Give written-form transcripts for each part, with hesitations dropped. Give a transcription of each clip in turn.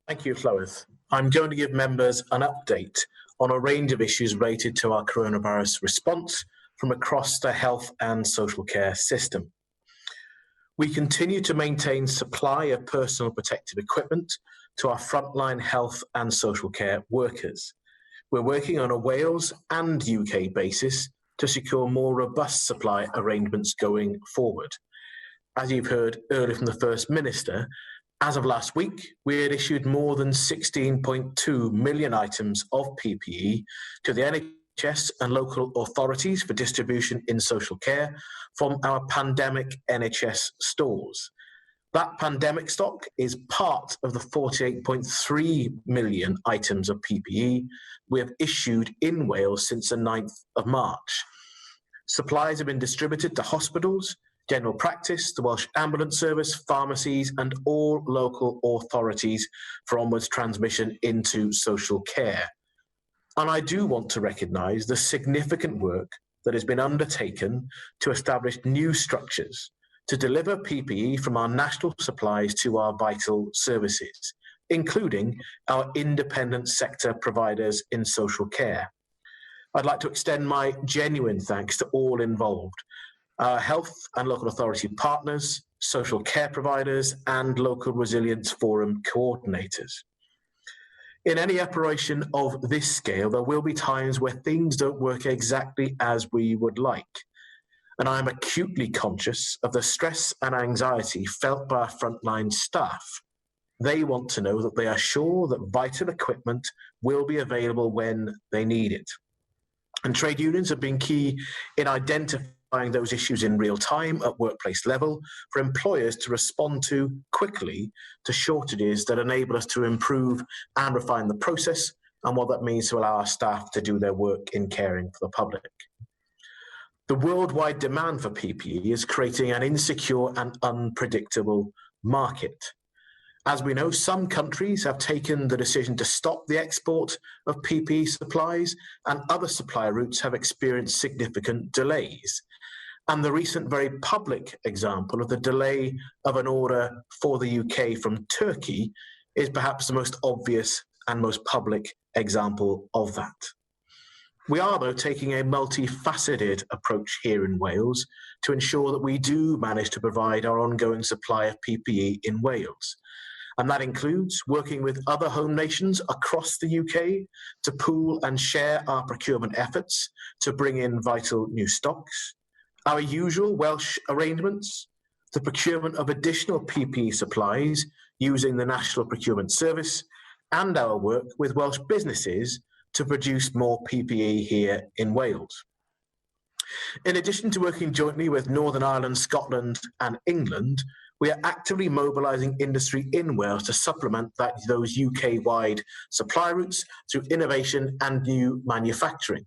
Thank you, Llywydd. I'm going to give members an update on a range of issues related to our coronavirus response from across the health and social care system. We continue to maintain supply of personal protective equipment to our frontline health and social care workers. We're working on a Wales and UK basis to secure more robust supply arrangements going forward. As you've heard earlier from the First Minister, as of last week, we had issued more than 16.2 million items of PPE to the NHS and local authorities for distribution in social care from our pandemic NHS stores. That pandemic stock is part of the 48.3 million items of PPE we have issued in Wales since the 9th of March. Supplies have been distributed to hospitals, general practice, the Welsh Ambulance Service, pharmacies, and all local authorities for onwards transmission into social care. And I do want to recognise the significant work that has been undertaken to establish new structures to deliver PPE from our national supplies to our vital services, including our independent sector providers in social care. I'd like to extend my genuine thanks to all involved, our health and local authority partners, social care providers, and local resilience forum coordinators. In any operation of this scale, there will be times where things don't work exactly as we would like. And I'm acutely conscious of the stress and anxiety felt by our frontline staff. They want to know that they are sure that vital equipment will be available when they need it. And trade unions have been key in identifying those issues in real time at workplace level for employers to respond to quickly to shortages that enable us to improve and refine the process and what that means to allow our staff to do their work in caring for the public. The worldwide demand for PPE is creating an insecure and unpredictable market. As we know, some countries have taken the decision to stop the export of PPE supplies, and other supply routes have experienced significant delays. And the recent very public example of the delay of an order for the UK from Turkey is perhaps the most obvious and most public example of that. We are, though, taking a multifaceted approach here in Wales to ensure that we do manage to provide our ongoing supply of PPE in Wales. And that includes working with other home nations across the UK to pool and share our procurement efforts to bring in vital new stocks, our usual Welsh arrangements, the procurement of additional PPE supplies using the National Procurement Service, and our work with Welsh businesses to produce more PPE here in Wales. In addition to working jointly with Northern Ireland, Scotland, and England, we are actively mobilising industry in Wales to supplement those UK-wide supply routes through innovation and new manufacturing.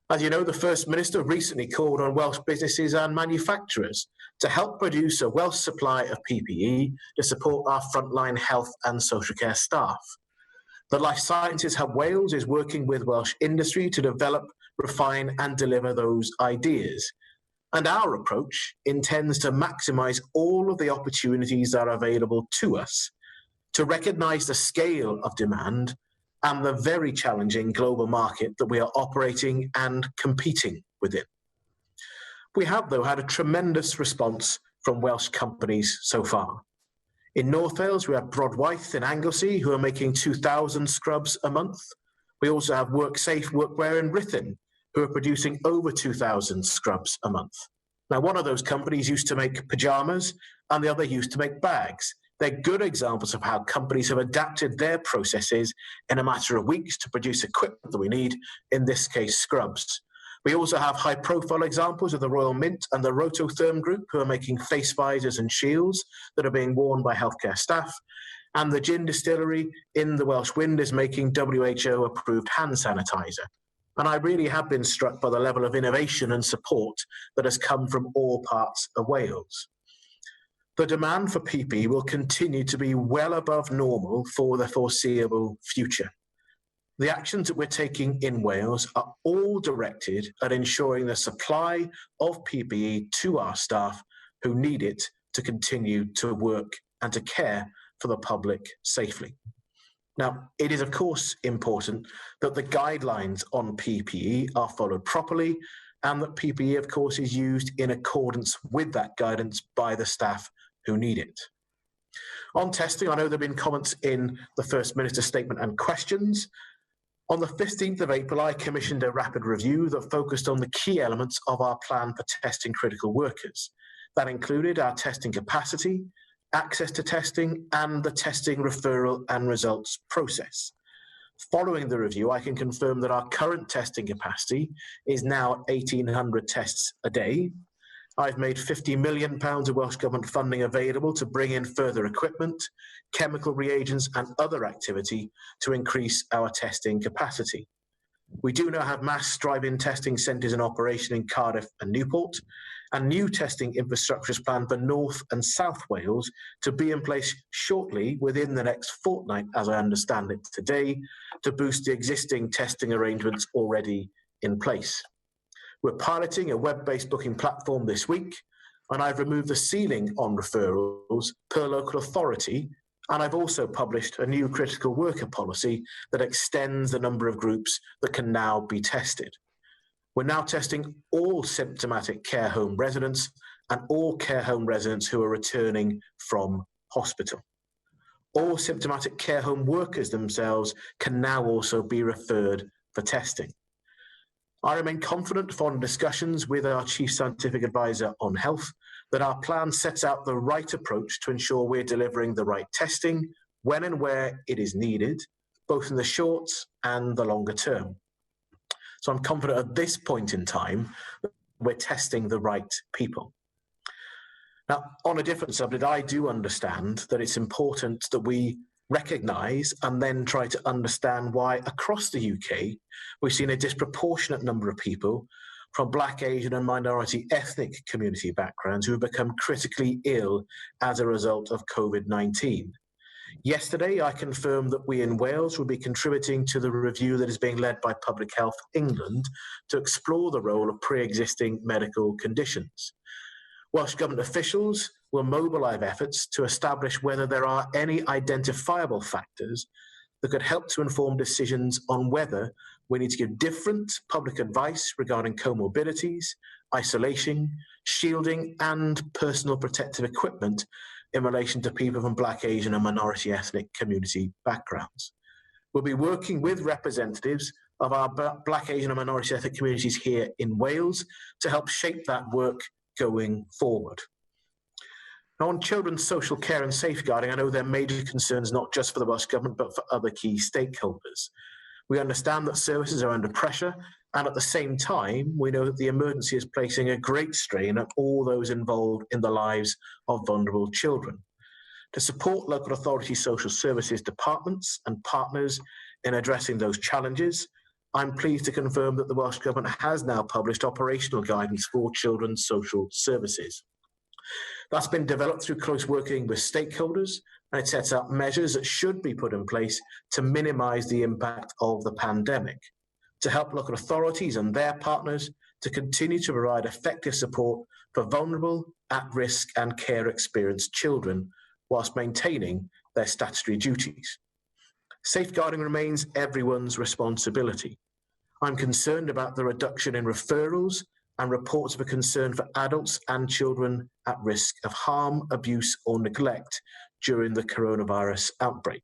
As you know, the First Minister recently called on Welsh businesses and manufacturers to help produce a Welsh supply of PPE to support our frontline health and social care staff. The Life Sciences Hub Wales is working with Welsh industry to develop, refine and deliver those ideas. And our approach intends to maximise all of the opportunities that are available to us, to recognise the scale of demand and the very challenging global market that we are operating and competing within. We have, though, had a tremendous response from Welsh companies so far. In North Wales, we have Brodwaith in Anglesey, who are making 2,000 scrubs a month. We also have WorkSafe Workwear in Rhun, who are producing over 2,000 scrubs a month. Now, one of those companies used to make pyjamas and the other used to make bags. They're good examples of how companies have adapted their processes in a matter of weeks to produce equipment that we need, in this case, scrubs. We also have high-profile examples of the Royal Mint and the Rototherm Group, who are making face visors and shields that are being worn by healthcare staff. And the gin distillery in the Welsh Wind is making WHO-approved hand sanitizer. And I really have been struck by the level of innovation and support that has come from all parts of Wales. The demand for PPE will continue to be well above normal for the foreseeable future. The actions that we're taking in Wales are all directed at ensuring the supply of PPE to our staff who need it to continue to work and to care for the public safely. Now, it is of course important that the guidelines on PPE are followed properly and that PPE of course is used in accordance with that guidance by the staff who need it. On testing, I know there have been comments in the First Minister's statement and questions. On the 15th of April, I commissioned a rapid review that focused on the key elements of our plan for testing critical workers. That included our testing capacity, access to testing, and the testing referral and results process. Following the review, I can confirm that our current testing capacity is now 1,800 tests a day. I've made £50 million of Welsh Government funding available to bring in further equipment, chemical reagents and other activity to increase our testing capacity. We do now have mass drive-in testing centres in operation in Cardiff and Newport, and new testing infrastructure is planned for North and South Wales to be in place shortly within the next fortnight, as I understand it today, to boost the existing testing arrangements already in place. We're piloting a web-based booking platform this week, and I've removed the ceiling on referrals per local authority, and I've also published a new critical worker policy that extends the number of groups that can now be tested. We're now testing all symptomatic care home residents and all care home residents who are returning from hospital. All symptomatic care home workers themselves can now also be referred for testing. I remain confident following discussions with our Chief Scientific Advisor on Health that our plan sets out the right approach to ensure we're delivering the right testing when and where it is needed, both in the short and the longer term. So I'm confident at this point in time that we're testing the right people. Now, on a different subject, I do understand that it's important that we recognise and then try to understand why across the UK we've seen a disproportionate number of people from Black, Asian and minority ethnic community backgrounds who have become critically ill as a result of COVID-19. Yesterday, I confirmed that we in Wales will be contributing to the review that is being led by Public Health England to explore the role of pre-existing medical conditions. Welsh Government officials will mobilise efforts to establish whether there are any identifiable factors that could help to inform decisions on whether we need to give different public advice regarding comorbidities, isolation, shielding and personal protective equipment in relation to people from Black, Asian and minority ethnic community backgrounds. We'll be working with representatives of our Black, Asian and minority ethnic communities here in Wales to help shape that work going forward. Now, on children's social care and safeguarding, I know there are major concerns not just for the Welsh Government but for other key stakeholders. We understand that services are under pressure, and at the same time, we know that the emergency is placing a great strain on all those involved in the lives of vulnerable children. To support local authority social services departments and partners in addressing those challenges, I'm pleased to confirm that the Welsh Government has now published operational guidance for children's social services. That's been developed through close working with stakeholders, and it sets out measures that should be put in place to minimise the impact of the pandemic, to help local authorities and their partners to continue to provide effective support for vulnerable, at-risk and care-experienced children whilst maintaining their statutory duties. Safeguarding remains everyone's responsibility. I'm concerned about the reduction in referrals and reports of a concern for adults and children at risk of harm, abuse or neglect during the coronavirus outbreak.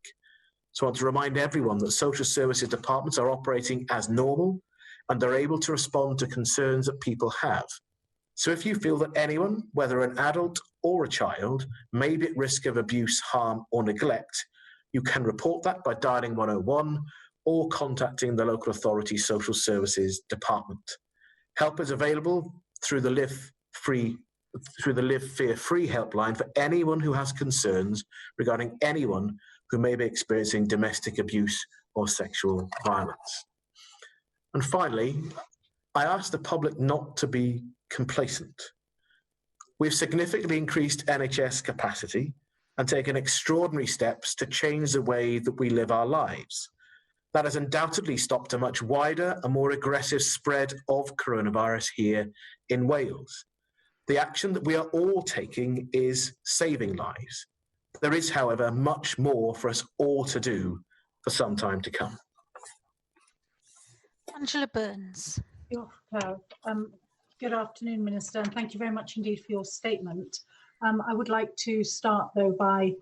So I want to remind everyone that social services departments are operating as normal and they're able to respond to concerns that people have. So if you feel that anyone, whether an adult or a child, may be at risk of abuse, harm or neglect, you can report that by dialing 101 or contacting the local authority social services department. Help is available through the Live Fear Free helpline for anyone who has concerns regarding anyone who may be experiencing domestic abuse or sexual violence. And finally, I ask the public not to be complacent. We've significantly increased NHS capacity and taken extraordinary steps to change the way that we live our lives. That has undoubtedly stopped a much wider and more aggressive spread of coronavirus here in Wales. The action that we are all taking is saving lives. There is, however, much more for us all to do for some time to come. Angela Burns. Good afternoon, Minister, and thank you very much indeed for your statement. I would like to start, though, by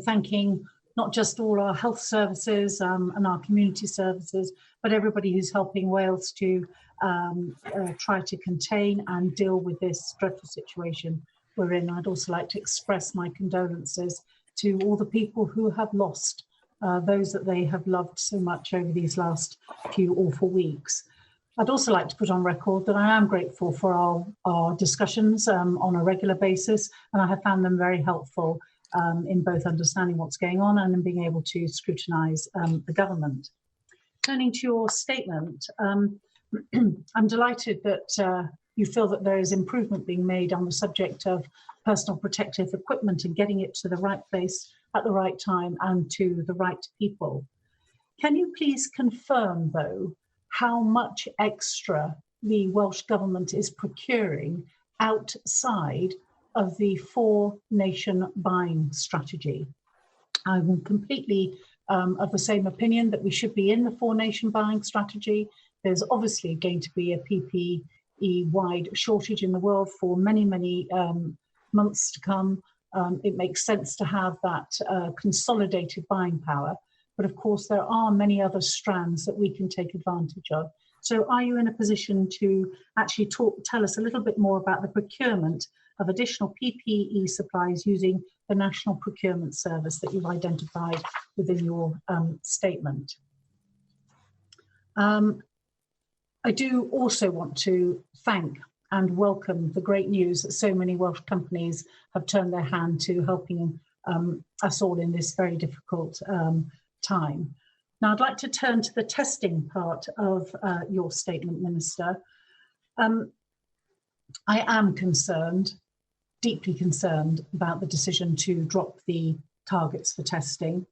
thanking not just all our health services and our community services, but everybody who's helping Wales to try to contain and deal with this dreadful situation we're in. I'd also like to express my condolences to all the people who have lost those that they have loved so much over these last few awful weeks. I'd also like to put on record that I am grateful for our discussions on a regular basis, and I have found them very helpful in both understanding what's going on and in being able to scrutinise the government. Turning to your statement, I'm delighted that you feel that there is improvement being made on the subject of personal protective equipment and getting it to the right place at the right time and to the right people. Can you please confirm, though, how much extra the Welsh Government is procuring outside of the four-nation buying strategy? I'm completely of the same opinion that we should be in the four-nation buying strategy. There's obviously going to be a PPE-wide shortage in the world for many, many months to come. It makes sense to have that consolidated buying power. But of course, there are many other strands that we can take advantage of. So are you in a position to actually tell us a little bit more about the procurement of additional PPE supplies using the National Procurement Service that you've identified within your statement? I do also want to thank and welcome the great news that so many Welsh companies have turned their hand to helping us all in this very difficult time. Now, I'd like to turn to the testing part of your statement, Minister. I am concerned, deeply concerned, about the decision to drop the targets for testing.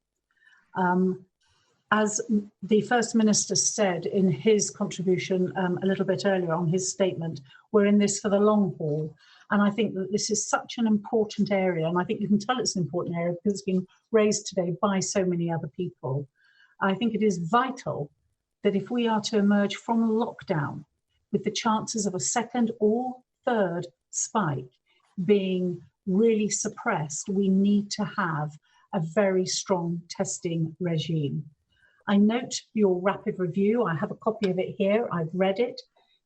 As the First Minister said in his contribution a little bit earlier on his statement, we're in this for the long haul. And I think that this is such an important area, and I think you can tell it's an important area because it's been raised today by so many other people. I think it is vital that if we are to emerge from lockdown with the chances of a second or third spike being really suppressed, we need to have a very strong testing regime. I note your rapid review. I have a copy of it here. I've read it.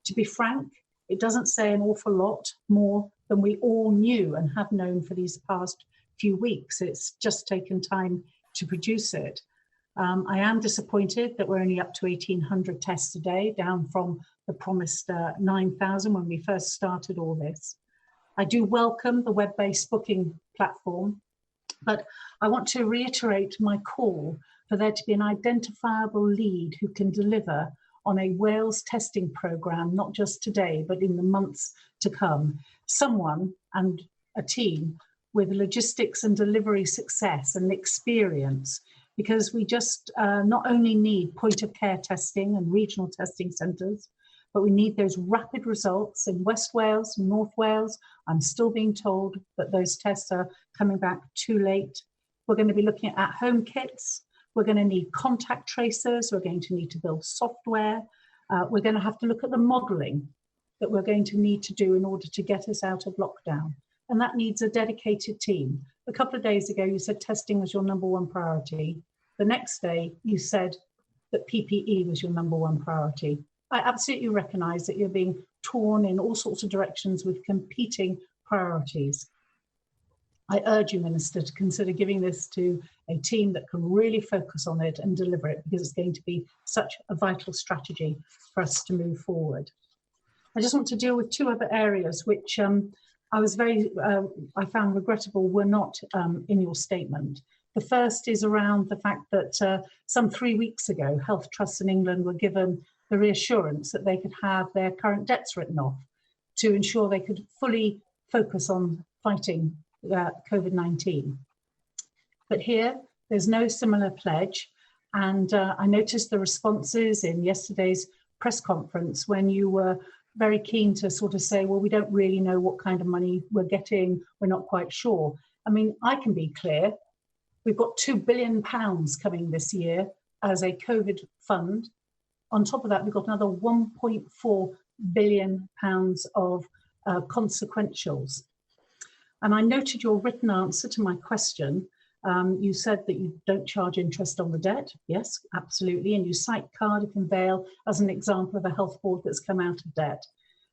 To be frank, it doesn't say an awful lot more than we all knew and have known for these past few weeks. It's just taken time to produce it. I am disappointed that we're only up to 1,800 tests a day, down from the promised 9,000 when we first started all this. I do welcome the web-based booking platform, but I want to reiterate my call for there to be an identifiable lead who can deliver on a Wales testing programme, not just today, but in the months to come. Someone and a team with logistics and delivery success and experience, because we just not only need point of care testing and regional testing centres, but we need those rapid results in West Wales, North Wales. I'm still being told that those tests are coming back too late. We're going to be looking at home kits. We're going to need contact tracers. We're going to need to build software. We're going to have to look at the modelling that we're going to need to do in order to get us out of lockdown. And that needs a dedicated team. A couple of days ago, you said testing was your #1 priority. The next day, you said that PPE was your #1 priority. I absolutely recognise that you're being torn in all sorts of directions with competing priorities. I urge you, Minister, to consider giving this to a team that can really focus on it and deliver it, because it's going to be such a vital strategy for us to move forward. I just want to deal with two other areas which I found regrettable were not in your statement. The first is around the fact that some 3 weeks ago, health trusts in England were given the reassurance that they could have their current debts written off to ensure they could fully focus on fighting COVID-19. But here, there's no similar pledge. And I noticed the responses in yesterday's press conference when you were very keen to sort of say, well, we don't really know what kind of money we're getting. We're not quite sure. I mean, I can be clear. We've got £2 billion coming this year as a COVID fund. On top of that, we've got another £1.4 billion of consequentials. And I noted your written answer to my question. You said that you don't charge interest on the debt. Yes, absolutely. And you cite Cardiff and Vale as an example of a health board that's come out of debt.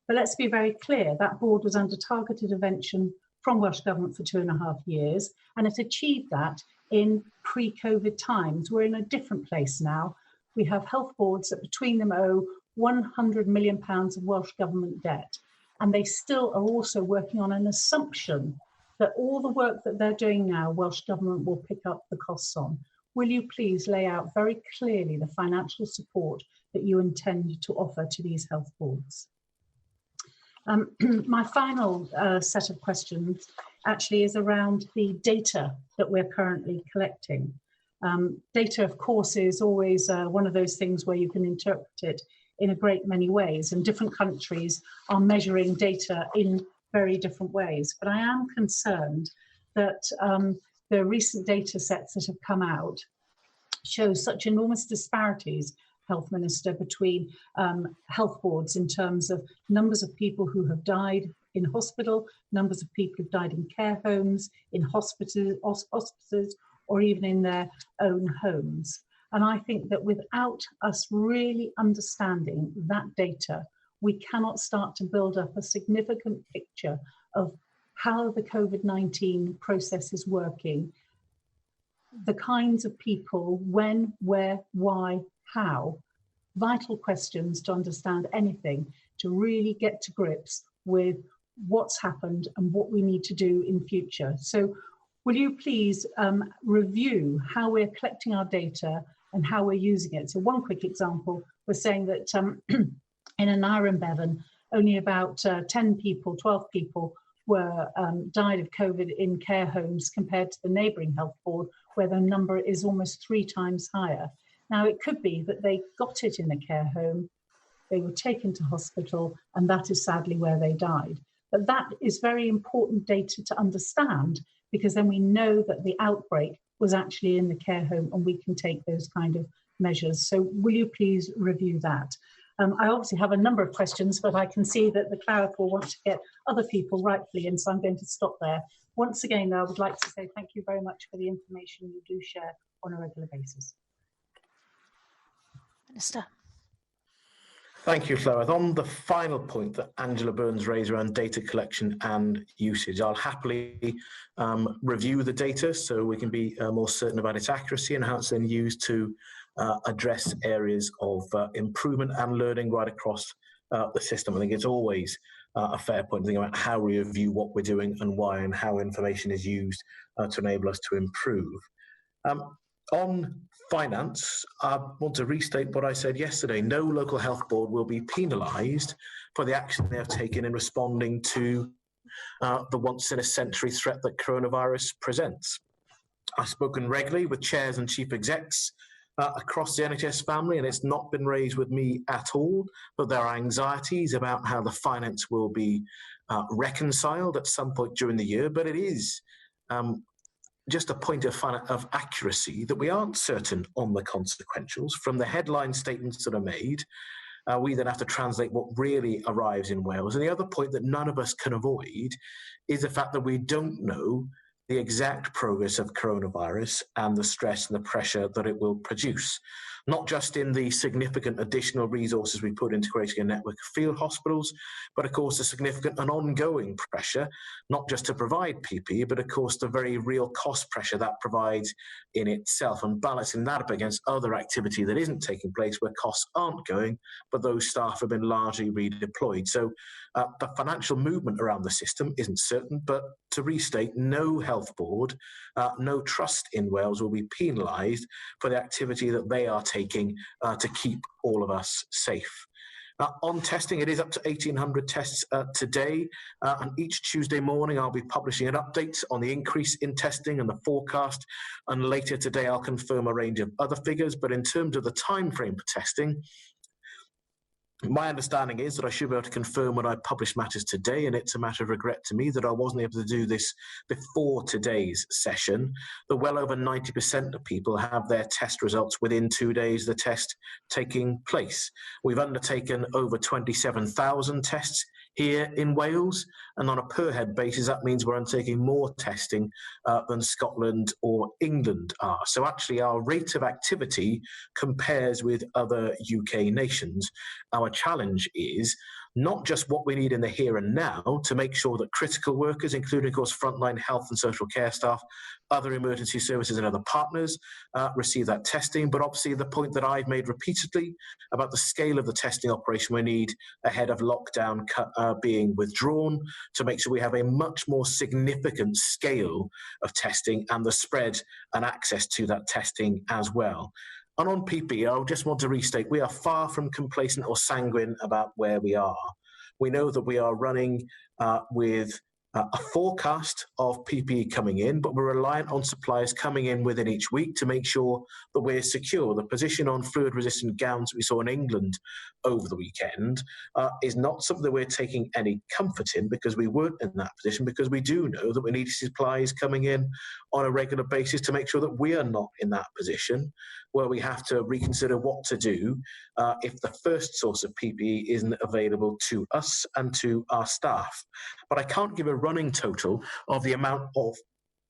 But let's be very clear, that board was under targeted intervention from Welsh Government for 2.5 years, and it achieved that in pre-COVID times. We're in a different place now. We have health boards that between them owe £100 million of Welsh Government debt, and they still are also working on an assumption that all the work that they're doing now, Welsh Government will pick up the costs on. Will you please lay out very clearly the financial support that you intend to offer to these health boards? My final set of questions actually is around the data that we're currently collecting. Data, of course, is always one of those things where you can interpret it in a great many ways, and different countries are measuring data in very different ways. But I am concerned that the recent data sets that have come out show such enormous disparities, Health Minister, between health boards in terms of numbers of people who have died in hospital, numbers of people who've died in care homes, in hospices, or even in their own homes. And I think that without us really understanding that data, we cannot start to build up a significant picture of how the COVID-19 process is working, the kinds of people, when, where, why, how. Vital questions to understand anything, to really get to grips with what's happened and what we need to do in future. So will you please review how we're collecting our data and how we're using it? So one quick example, we're saying that in an Iorwerth, only about 10 people, 12 people were died of COVID in care homes compared to the neighbouring health board, where the number is almost 3 times higher. Now, it could be that they got it in a care home, they were taken to hospital, and that is sadly where they died. But that is very important data to understand, because then we know that the outbreak was actually in the care home and we can take those kind of measures. So will you please review that? I obviously have a number of questions, but I can see that the cleric will want to get other people rightfully in, so I'm going to stop there. Once again, I would like to say thank you very much for the information you do share on a regular basis. Minister. Thank you, Llafur. On the final point that Angela Burns raised around data collection and usage, I'll happily review the data so we can be more certain about its accuracy and how it's then used to address areas of improvement and learning right across the system. I think it's always a fair point to think about how we review what we're doing and why, and how information is used to enable us to improve. On finance, I want to restate what I said yesterday. No local health board will be penalised for the action they have taken in responding to the once-in-a-century threat that coronavirus presents. I've spoken regularly with chairs and chief execs across the NHS family, and it's not been raised with me at all, but there are anxieties about how the finance will be reconciled at some point during the year. But it is just a point of accuracy that we aren't certain on the consequentials. From the headline statements that are made, we then have to translate what really arrives in Wales. And the other point that none of us can avoid is the fact that we don't know the exact progress of coronavirus and the stress and the pressure that it will produce, not just in the significant additional resources we put into creating a network of field hospitals, but of course the significant and ongoing pressure, not just to provide PPE, but of course the very real cost pressure that provides in itself, and balancing that up against other activity that isn't taking place where costs aren't going, but those staff have been largely redeployed. So the financial movement around the system isn't certain, but to restate, no health board, no trust in Wales will be penalised for the activity that they are taking to keep all of us safe. On testing, it is up to 1,800 tests today, and each Tuesday morning I'll be publishing an update on the increase in testing and the forecast, and later today I'll confirm a range of other figures. But in terms of the time frame for testing, My understanding is that I should be able to confirm when I publish matters today, and it's a matter of regret to me that I wasn't able to do this before today's session. That well over 90% of people have their test results within 2 days of the test taking place. We've undertaken over 27,000 tests here in Wales, and on a per head basis, that means we're undertaking more testing than Scotland or England are. So actually our rate of activity compares with other UK nations. Our challenge is not just what we need in the here and now to make sure that critical workers, including, of course, frontline health and social care staff, other emergency services and other partners receive that testing, but obviously the point that I've made repeatedly about the scale of the testing operation we need ahead of lockdown being withdrawn to make sure we have a much more significant scale of testing and the spread and access to that testing as well. And on PPE, I just want to restate, we are far from complacent or sanguine about where we are. We know that we are running with a forecast of PPE coming in, but we're reliant on suppliers coming in within each week to make sure that we're secure. The position on fluid-resistant gowns that we saw in England over the weekend is not something that we're taking any comfort in, because we weren't in that position, because we do know that we need supplies coming in on a regular basis to make sure that we are not in that position where we have to reconsider what to do if the first source of PPE isn't available to us and to our staff. But I can't give a running total of the amount of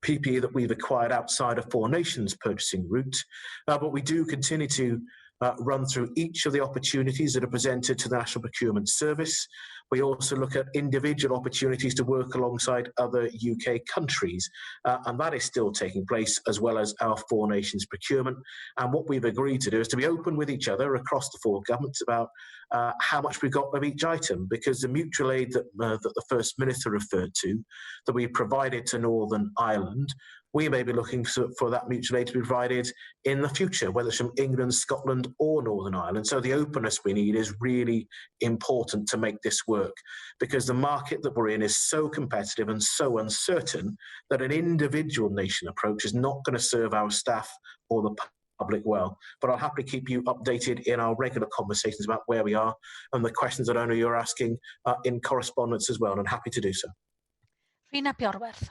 PPE that we've acquired outside of Four Nations purchasing route, but we do continue to run through each of the opportunities that are presented to the National Procurement Service. We also look at individual opportunities to work alongside other UK countries, and that is still taking place, as well as our Four Nations procurement. And what we've agreed to do is to be open with each other across the four governments about how much we've got of each item, because the mutual aid that the First Minister referred to, that we provided to Northern Ireland, we may be looking for that mutual aid to be provided in the future, whether it's from England, Scotland or Northern Ireland. So the openness we need is really important to make this work, because the market that we're in is so competitive and so uncertain that an individual nation approach is not going to serve our staff or the public well. But I'll happily keep you updated in our regular conversations about where we are and the questions that I know you're asking in correspondence as well, and I'm happy to do so. Rhun ap Iorwerth.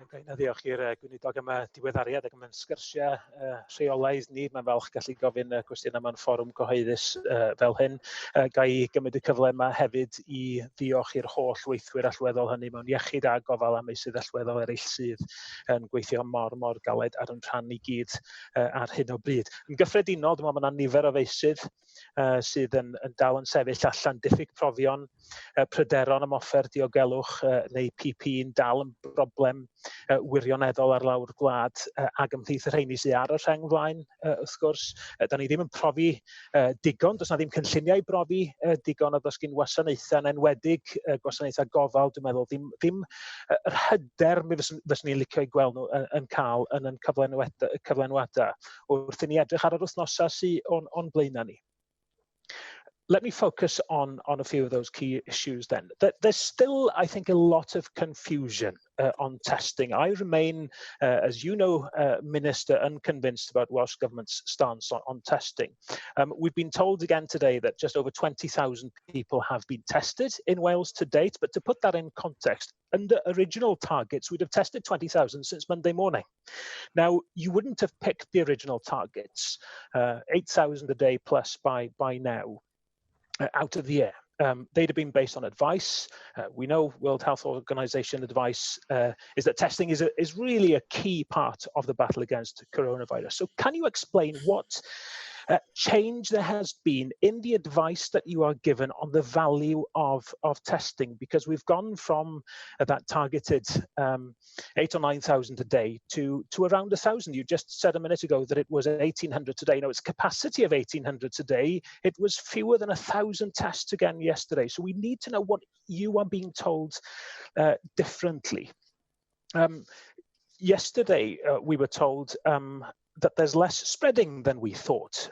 Diolch i'r gweinidog am y diweddariad ac am y sgyrsiau rheolaidd ni. Mae'n falch gallu gofyn cwestiynau mewn fforwm cyhoeddus fel hyn. Ga i gymryd y cyfle yma hefyd i ddiolch i'r holl weithwyr allweddol hynny mewn iechyd a gofal a meysydd allweddol eraill sydd yn gweithio mor galed ar yn rhan i gyd ar hyn o bryd. Yn gyffredinol, dwi'n meddwl mae yna nifer o feysydd sydd yn dal yn sefyll allan diffyg profion, pryderon am offer diogelwch neu PPE'n dal yn broblem wirioneddol ar lawr gwlad ac ymhlith y rheini sydd ar y rheng flaen, wrth gwrs. Da ni ddim yn profi digon, does na ddim cynlluniau brofi digon o ddysgu'n wasanaethau, yn enwedig gwasanaethau gofal, dwi'n meddwl, ddim yr hyder mi fyswn ni'n licio i gweld nhw yn cael yn cyflenwadau wrth i ni edrych ar yr wythnosau sydd o'n blaenau ni. Let me focus on a few of those key issues then. There's still, I think, a lot of confusion on testing. I remain, as you know, Minister, unconvinced about Welsh Government's stance on testing. We've been told again today that just over 20,000 people have been tested in Wales to date, but to put that in context, under original targets, we'd have tested 20,000 since Monday morning. Now, you wouldn't have picked the original targets, 8,000 a day plus by now, out of the air. They'd have been based on advice. We know World Health Organization advice is that testing is really a key part of the battle against coronavirus. So can you explain what change there has been in the advice that you are given on the value of testing? Because we've gone from that targeted 8,000 or 9,000 a day to around 1,000. You just said a minute ago that it was 1,800 today. Now, its capacity of 1,800 today, it was fewer than 1,000 tests again yesterday. So we need to know what you are being told differently. Yesterday, we were told that there's less spreading than we thought.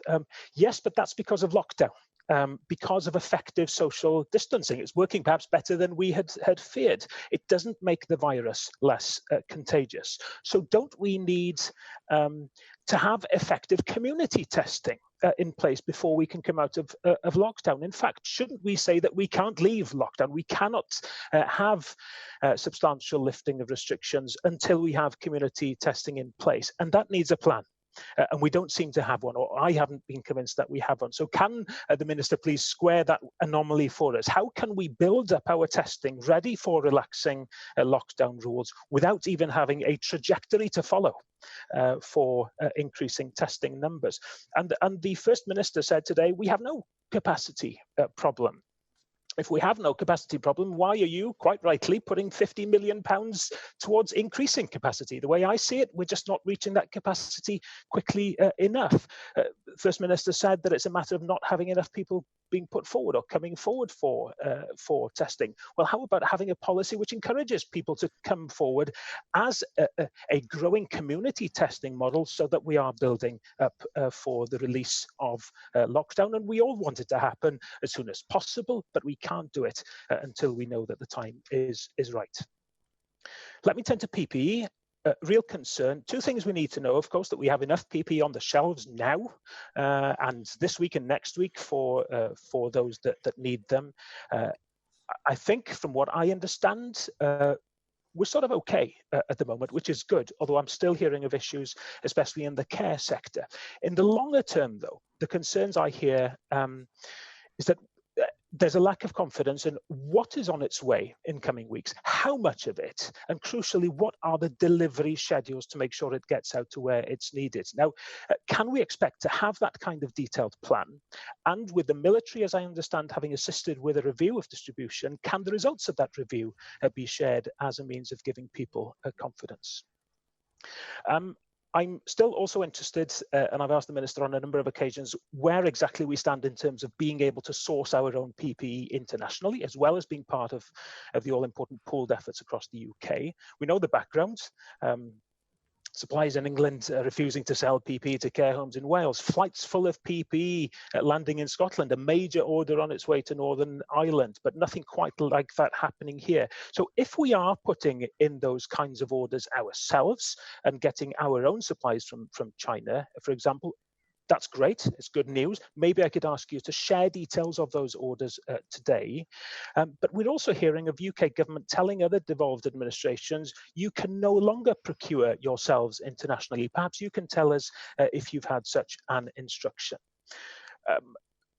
Yes, but that's because of lockdown, because of effective social distancing. It's working perhaps better than we had feared. It doesn't make the virus less contagious. So don't we need to have effective community testing? in place before we can come out of lockdown? In fact, shouldn't we say that we can't leave lockdown? We cannot have substantial lifting of restrictions until we have community testing in place, and that needs a plan. And we don't seem to have one, or I haven't been convinced that we have one. So can the Minister please square that anomaly for us? How can we build up our testing ready for relaxing lockdown rules without even having a trajectory to follow for increasing testing numbers? And the First Minister said today, we have no capacity problem. If we have no capacity problem, why are you, quite rightly, putting £50 million towards increasing capacity? The way I see it, we're just not reaching that capacity quickly enough. First Minister said that it's a matter of not having enough people being put forward or coming forward for testing. Well, how about having a policy which encourages people to come forward as a growing community testing model, so that we are building up for the release of lockdown? And we all want it to happen as soon as possible, but we can't do it until we know that the time is right. Let me turn to PPE. Real concern. Two things we need to know, of course, that we have enough PPE on the shelves now and this week and next week for those that need them. I think, from what I understand, we're sort of okay at the moment, which is good, although I'm still hearing of issues, especially in the care sector. In the longer term, though, the concerns I hear is that there's a lack of confidence in what is on its way in coming weeks, how much of it, and crucially, what are the delivery schedules to make sure it gets out to where it's needed. Now, can we expect to have that kind of detailed plan? And with the military, as I understand, having assisted with a review of distribution, can the results of that review be shared as a means of giving people confidence? I'm still also interested, and I've asked the Minister on a number of occasions, where exactly we stand in terms of being able to source our own PPE internationally, as well as being part of the all-important pooled efforts across the UK. We know the background. Suppliers in England refusing to sell PPE to care homes in Wales, flights full of PPE landing in Scotland, a major order on its way to Northern Ireland, but nothing quite like that happening here. So if we are putting in those kinds of orders ourselves and getting our own supplies from China, for example, that's great, it's good news. Maybe I could ask you to share details of those orders today. But we're also hearing of UK government telling other devolved administrations, you can no longer procure yourselves internationally. Perhaps you can tell us if you've had such an instruction.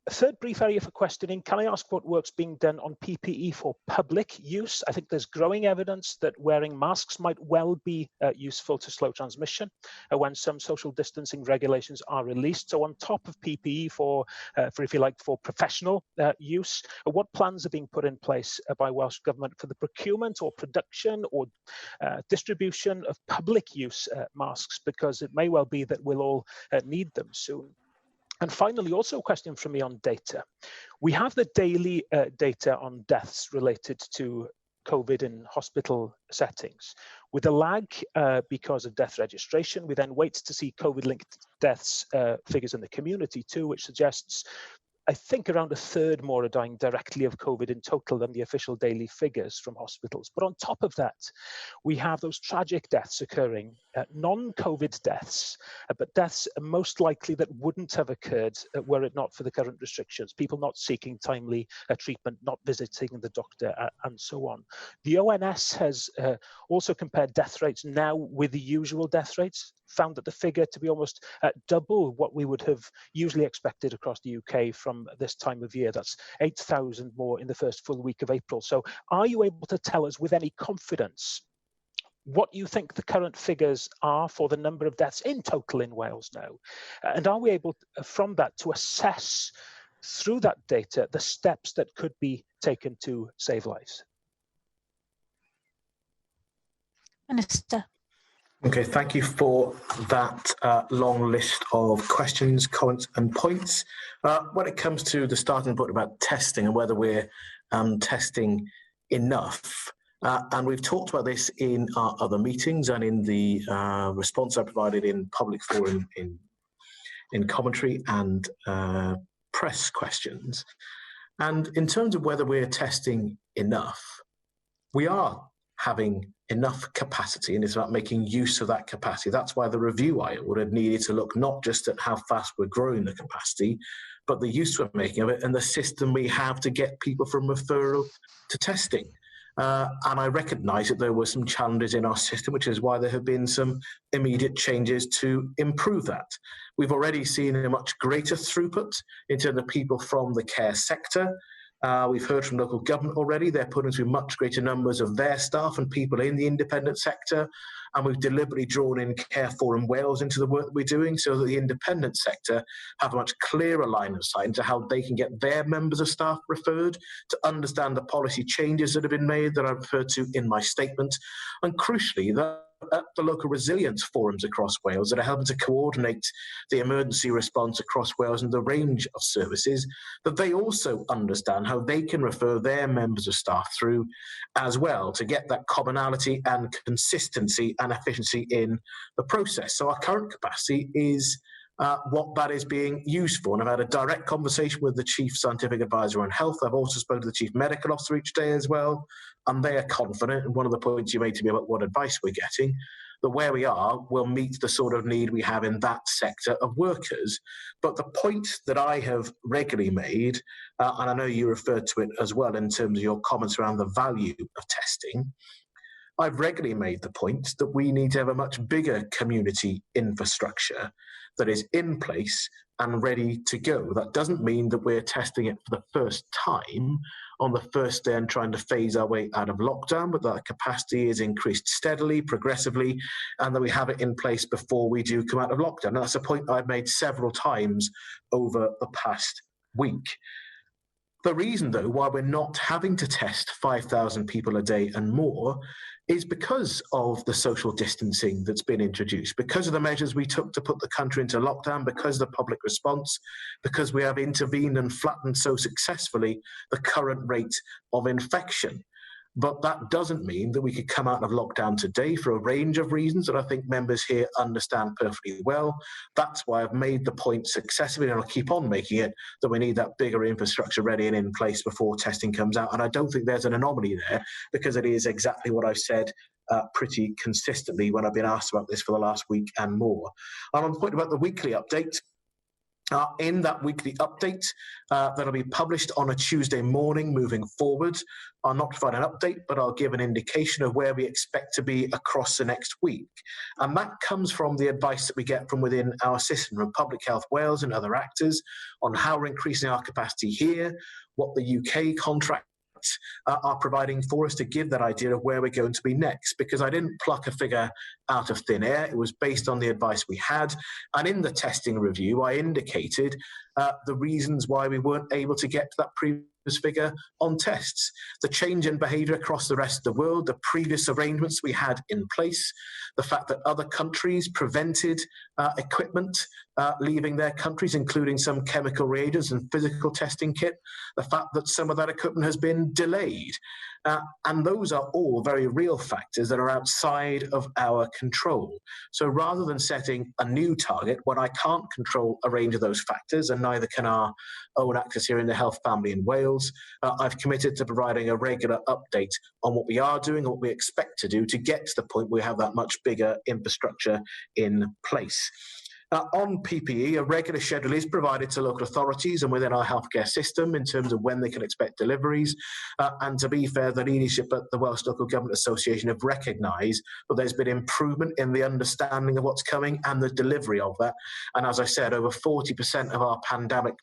A third brief area for questioning, can I ask what work's being done on PPE for public use? I think there's growing evidence that wearing masks might well be useful to slow transmission when some social distancing regulations are released. So on top of PPE for if you like, for professional use, what plans are being put in place by Welsh Government for the procurement or production or distribution of public use masks? Because it may well be that we'll all need them soon. And finally, also a question from me on data. We have the daily data on deaths related to COVID in hospital settings. With a lag because of death registration, we then wait to see COVID-linked deaths figures in the community too, which suggests I think around a third more are dying directly of COVID in total than the official daily figures from hospitals. But on top of that, we have those tragic deaths occurring, non-COVID deaths, but deaths most likely that wouldn't have occurred were it not for the current restrictions, people not seeking timely treatment, not visiting the doctor, and so on. The ONS has also compared death rates now with the usual death rates, found that the figure to be almost double what we would have usually expected across the UK from this time of year. That's 8,000 more in the first full week of April. So are you able to tell us with any confidence what you think the current figures are for the number of deaths in total in Wales now? And are we able from that to assess through that data the steps that could be taken to save lives? Minister. Okay, thank you for that long list of questions, comments and points. When it comes to the starting point about testing and whether we're testing enough, and we've talked about this in our other meetings and in the response I provided in public forum, in commentary and press questions. And in terms of whether we're testing enough, we are having enough capacity, and it's about making use of that capacity. That's why the review I would have needed to look not just at how fast we're growing the capacity, but the use we're making of it and the system we have to get people from referral to testing. And I recognise that there were some challenges in our system, which is why there have been some immediate changes to improve that. We've already seen a much greater throughput in terms of people from the care sector. We've heard from local government already. They're putting through much greater numbers of their staff and people in the independent sector. And we've deliberately drawn in Care Forum Wales into the work that we're doing so that the independent sector have a much clearer line of sight into how they can get their members of staff referred, to understand the policy changes that have been made that I referred to in my statement. And crucially, the local resilience forums across Wales that are helping to coordinate the emergency response across Wales and the range of services, that they also understand how they can refer their members of staff through as well to get that commonality and consistency and efficiency in the process. So our current capacity is what that is being used for. And I've had a direct conversation with the Chief Scientific Advisor on Health. I've also spoken to the Chief Medical Officer each day as well, and they are confident, and one of the points you made to me about what advice we're getting, that where we are will meet the sort of need we have in that sector of workers. But the point that I have regularly made, and I know you referred to it as well in terms of your comments around the value of testing, I've regularly made the point that we need to have a much bigger community infrastructure that is in place and ready to go. That doesn't mean that we're testing it for the first time on the first day and trying to phase our way out of lockdown, but that capacity is increased steadily, progressively, and that we have it in place before we do come out of lockdown. And that's a point I've made several times over the past week. The reason, though, why we're not having to test 5,000 people a day and more is because of the social distancing that's been introduced, because of the measures we took to put the country into lockdown, because of the public response, because we have intervened and flattened so successfully the current rate of infection. But that doesn't mean that we could come out of lockdown today for a range of reasons that I think members here understand perfectly well. That's why I've made the point successfully, and I'll keep on making it, that we need that bigger infrastructure ready and in place before testing comes out. And I don't think there's an anomaly there, because it is exactly what I've said pretty consistently when I've been asked about this for the last week and more. And on the point about the weekly update, in that weekly update that'll be published on a Tuesday morning moving forward, I'll not provide an update, but I'll give an indication of where we expect to be across the next week. And that comes from the advice that we get from within our system, from Public Health Wales and other actors, on how we're increasing our capacity here, what the UK contract are providing for us to give that idea of where we're going to be next, because I didn't pluck a figure out of thin air. It was based on the advice we had, and in the testing review I indicated the reasons why we weren't able to get to that previous figure on tests. The change in behaviour across the rest of the world, the previous arrangements we had in place, the fact that other countries prevented equipment leaving their countries, including some chemical reagents and physical testing kit, the fact that some of that equipment has been delayed. And those are all very real factors that are outside of our control. So rather than setting a new target when I can't control a range of those factors, and neither can our own actors here in the health family in Wales, I've committed to providing a regular update on what we are doing and what we expect to do to get to the point where we have that much bigger infrastructure in place. On PPE, a regular schedule is provided to local authorities and within our healthcare system in terms of when they can expect deliveries. And to be fair, the leadership at the Welsh Local Government Association have recognised that there's been improvement in the understanding of what's coming and the delivery of that. And as I said, over 40% of our pandemic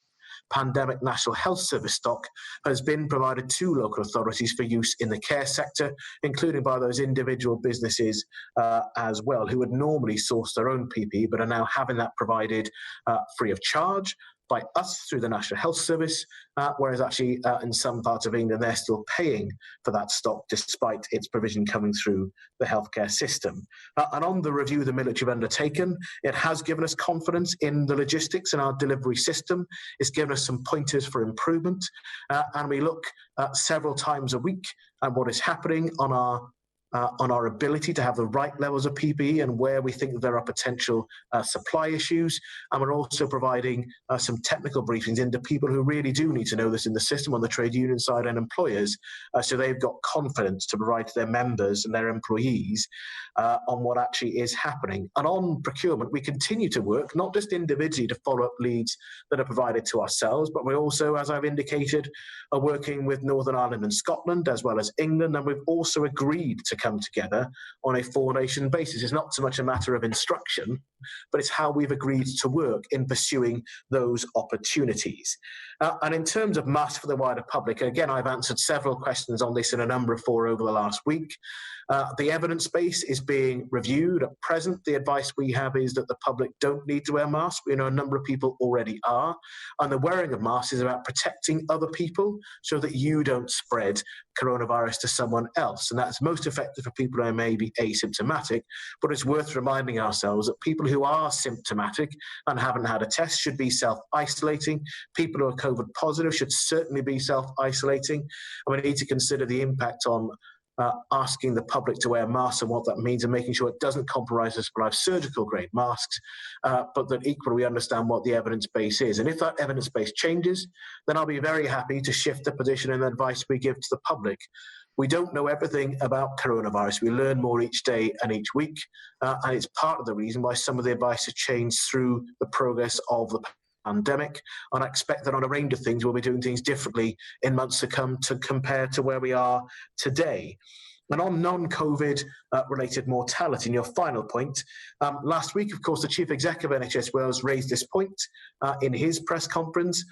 National Health Service stock has been provided to local authorities for use in the care sector, including by those individual businesses as well, who would normally source their own PPE, but are now having that provided free of charge by us through the National Health Service, whereas actually in some parts of England they're still paying for that stock despite its provision coming through the healthcare system. And on the review the military have undertaken, it has given us confidence in the logistics and our delivery system. It's given us some pointers for improvement, and we look several times a week at what is happening on our on our ability to have the right levels of PPE and where we think there are potential supply issues. And we're also providing some technical briefings into people who really do need to know this in the system on the trade union side and employers, so they've got confidence to provide to their members and their employees on what actually is happening. And on procurement, we continue to work, not just individually to follow up leads that are provided to ourselves, but we also, as I've indicated, are working with Northern Ireland and Scotland, as well as England, and we've also agreed to come together on a four-nation basis. It's not so much a matter of instruction, but it's how we've agreed to work in pursuing those opportunities. And in terms of masks for the wider public, again, I've answered several questions on this in a number of fora over the last week. The evidence base is being reviewed. At present, the advice we have is that the public don't need to wear masks. We know a number of people already are. And the wearing of masks is about protecting other people so that you don't spread coronavirus to someone else. And that's most effective for people who may be asymptomatic. But it's worth reminding ourselves that people who are symptomatic and haven't had a test should be self-isolating. People who are COVID positive should certainly be self-isolating. And we need to consider the impact on asking the public to wear masks and what that means, and making sure it doesn't compromise the supply of surgical grade masks, but that equally we understand what the evidence base is. And if that evidence base changes, then I'll be very happy to shift the position and the advice we give to the public. We don't know everything about coronavirus. We learn more each day and each week, and it's part of the reason why some of the advice has changed through the progress of the pandemic, and I expect that on a range of things we'll be doing things differently in months to come to compare to where we are today. And on non-COVID related mortality, and your final point, last week, of course, the Chief Executive of NHS Wales raised this point in his press conference.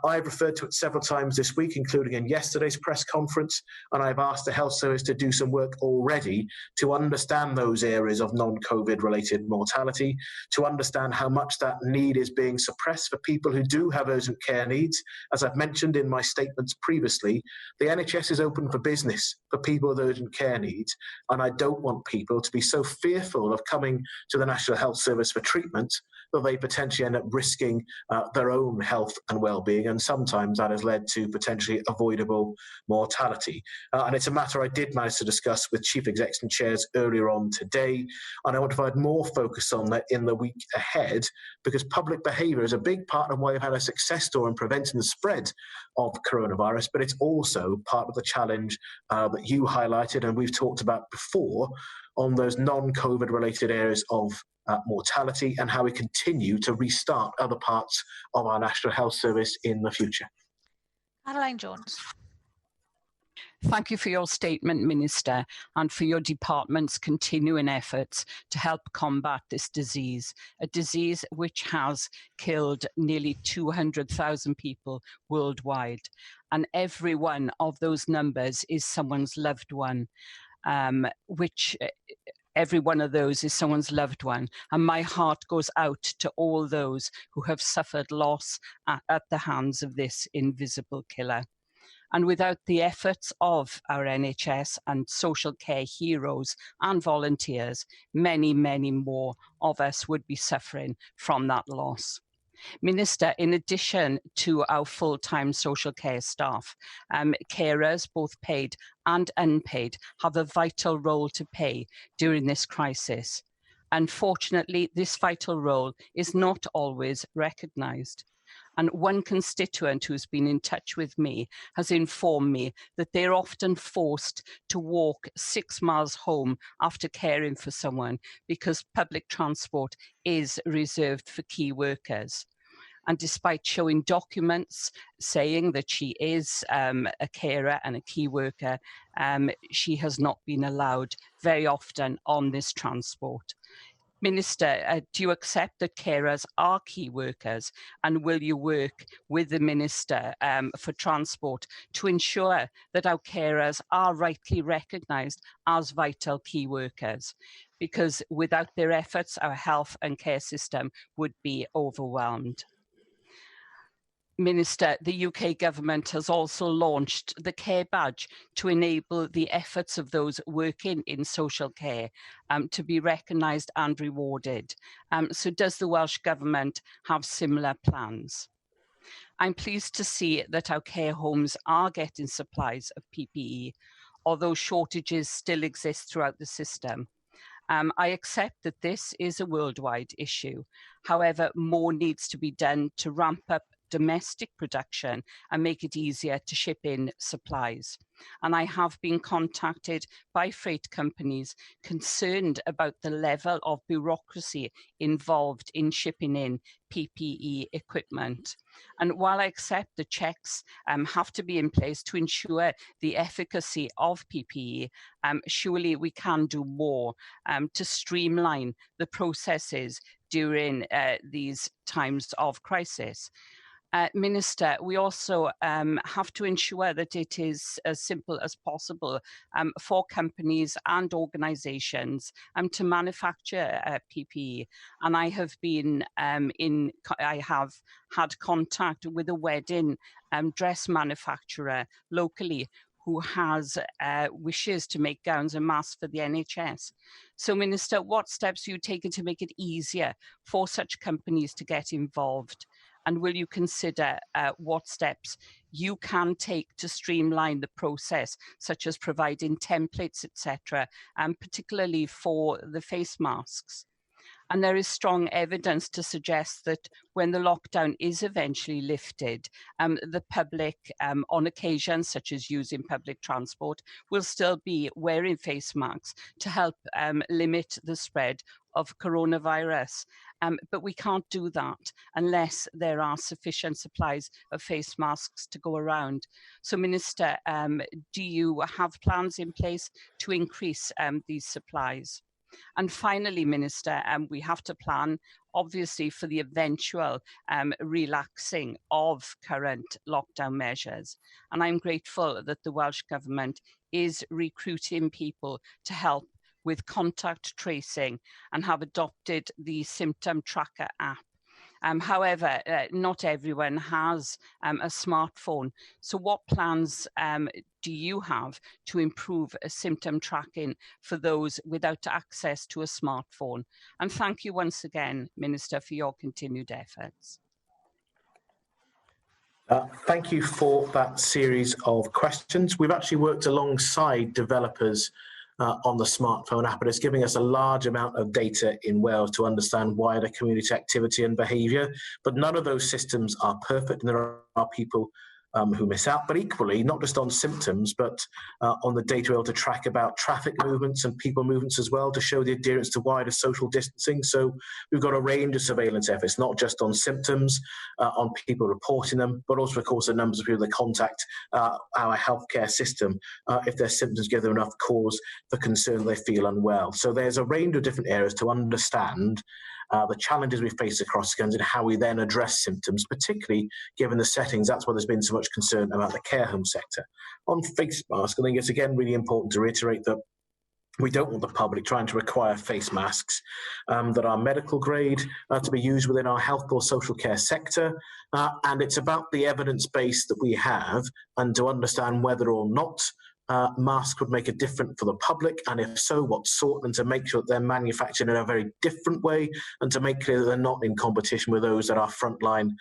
I've referred to it several times this week, including in yesterday's press conference, and I've asked the Health Service to do some work already to understand those areas of non-COVID related mortality, to understand how much that need is being suppressed for people who do have urgent care needs. As I've mentioned in my statements previously, the NHS is open for business for people with urgent care needs, and I don't want people to be so fearful of coming to the National Health Service for treatment that they potentially end up risking their own health and well-being, and sometimes that has led to potentially avoidable mortality. And it's a matter I did manage to discuss with Chief Execs and Chairs earlier on today, and I want to provide more focus on that in the week ahead, because public behaviour is a big part of why we've had a success story in preventing the spread of coronavirus, but it's also part of the challenge that you highlighted and we've talked about before on those non-COVID related areas of mortality, and how we continue to restart other parts of our National Health Service in the future. Caroline Jones. Thank you for your statement, Minister, and for your department's continuing efforts to help combat this disease, a disease which has killed nearly 200,000 people worldwide. And every one of those numbers is someone's loved one, every one of those is someone's loved one. And my heart goes out to all those who have suffered loss at the hands of this invisible killer. And without the efforts of our NHS and social care heroes and volunteers, many, many more of us would be suffering from that loss. Minister, in addition to our full-time social care staff, carers, both paid and unpaid, have a vital role to play during this crisis. Unfortunately, this vital role is not always recognised. And one constituent who's been in touch with me has informed me that they're often forced to walk 6 miles home after caring for someone because public transport is reserved for key workers. And despite showing documents saying that she is a carer and a key worker, she has not been allowed very often on this transport. Minister, do you accept that carers are key workers, and will you work with the Minister for Transport to ensure that our carers are rightly recognised as vital key workers? Because without their efforts, our health and care system would be overwhelmed. Minister, the UK government has also launched the Care Badge to enable the efforts of those working in social care to be recognised and rewarded. So does the Welsh Government have similar plans? I'm pleased to see that our care homes are getting supplies of PPE, although shortages still exist throughout the system. I accept that this is a worldwide issue. However, more needs to be done to ramp up domestic production and make it easier to ship in supplies. And I have been contacted by freight companies concerned about the level of bureaucracy involved in shipping in PPE equipment. And while I accept the checks have to be in place to ensure the efficacy of PPE, surely we can do more to streamline the processes during these times of crisis. Minister, we also have to ensure that it is as simple as possible for companies and organisations to manufacture PPE. And I have been I have had contact with a wedding dress manufacturer locally who has wishes to make gowns and masks for the NHS. So, Minister, what steps are you taking to make it easier for such companies to get involved? And will you consider what steps you can take to streamline the process, such as providing templates, etc., and particularly for the face masks? And there is strong evidence to suggest that when the lockdown is eventually lifted, the public, on occasions such as using public transport, will still be wearing face masks to help limit the spread of coronavirus. But we can't do that unless there are sufficient supplies of face masks to go around. So, Minister, do you have plans in place to increase these supplies? And finally, Minister, we have to plan, obviously, for the eventual relaxing of current lockdown measures. And I'm grateful that the Welsh Government is recruiting people to help with contact tracing and have adopted the symptom tracker app. However, not everyone has a smartphone. So what plans do you have to improve symptom tracking for those without access to a smartphone? And thank you once again, Minister, for your continued efforts. Thank you for that series of questions. We've actually worked alongside developers on the smartphone app, and it's giving us a large amount of data in Wales to understand wider community activity and behaviour. But none of those systems are perfect, and there are people who miss out. But equally, not just on symptoms, but on the data we're able to track about traffic movements and people movements as well, to show the adherence to wider social distancing. So we've got a range of surveillance efforts, not just on symptoms, on people reporting them, but also, of course, the numbers of people that contact our healthcare system if their symptoms give them enough cause for concern they feel unwell. So there's a range of different areas to understand the challenges we face across the country and how we then address symptoms, particularly given the settings. That's why there's been so much concern about the care home sector. On face masks, I think it's again really important to reiterate that we don't want the public trying to require face masks that are medical grade to be used within our health or social care sector. And it's about the evidence base that we have and to understand whether or not masks would make a difference for the public, and if so, what sort, and to make sure that they're manufactured in a very different way, and to make clear that they're not in competition with those that our frontline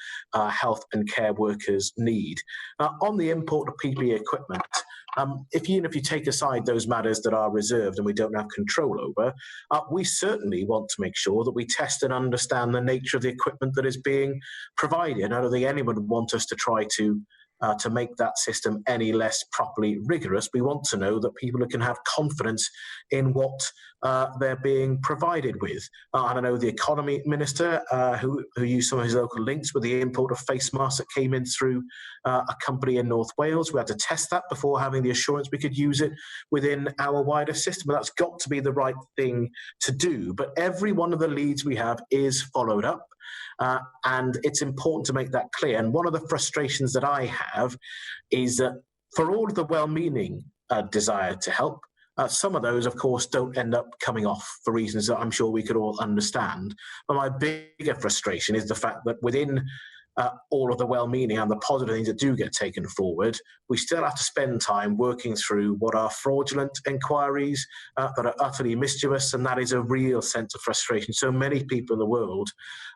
health and care workers need. On the import of PPE equipment, even if you take aside those matters that are reserved and we don't have control over, we certainly want to make sure that we test and understand the nature of the equipment that is being provided. I don't think anyone would want us to try to make that system any less properly rigorous. We want to know that people can have confidence in what they're being provided with. And I know the Economy Minister, who used some of his local links with the import of face masks that came in through a company in North Wales. We had to test that before having the assurance we could use it within our wider system. And that's got to be the right thing to do. But every one of the leads we have is followed up. And it's important to make that clear. And one of the frustrations that I have is that for all of the well-meaning desire to help, some of those, of course, don't end up coming off for reasons that I'm sure we could all understand. But my bigger frustration is the fact that within all of the well-meaning and the positive things that do get taken forward, we still have to spend time working through what are fraudulent inquiries that are utterly mischievous, and that is a real sense of frustration. So many people in the world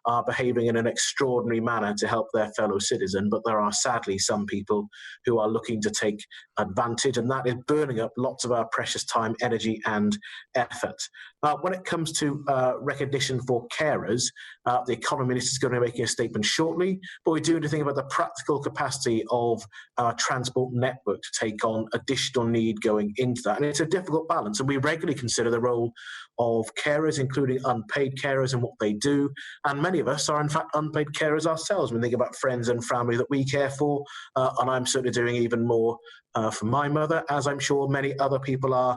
are behaving in an extraordinary manner to help their fellow citizen, but there are sadly some people who are looking to take advantage, and that is burning up lots of our precious time, energy and effort. When it comes to recognition for carers, the Economy Minister is going to be making a statement shortly, but we do need to think about the practical capacity of our transport network to take on additional need going into that. And it's a difficult balance, and we regularly consider the role of carers, including unpaid carers and what they do. And many of us are, in fact, unpaid carers ourselves. We think about friends and family that we care for, and I'm certainly doing even more for my mother, as I'm sure many other people are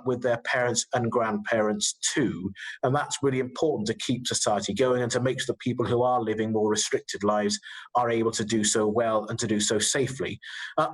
with their parents and grandparents too. And that's really important to keep society going and to make sure that people who are living more restricted lives are able to do so well and to do so safely.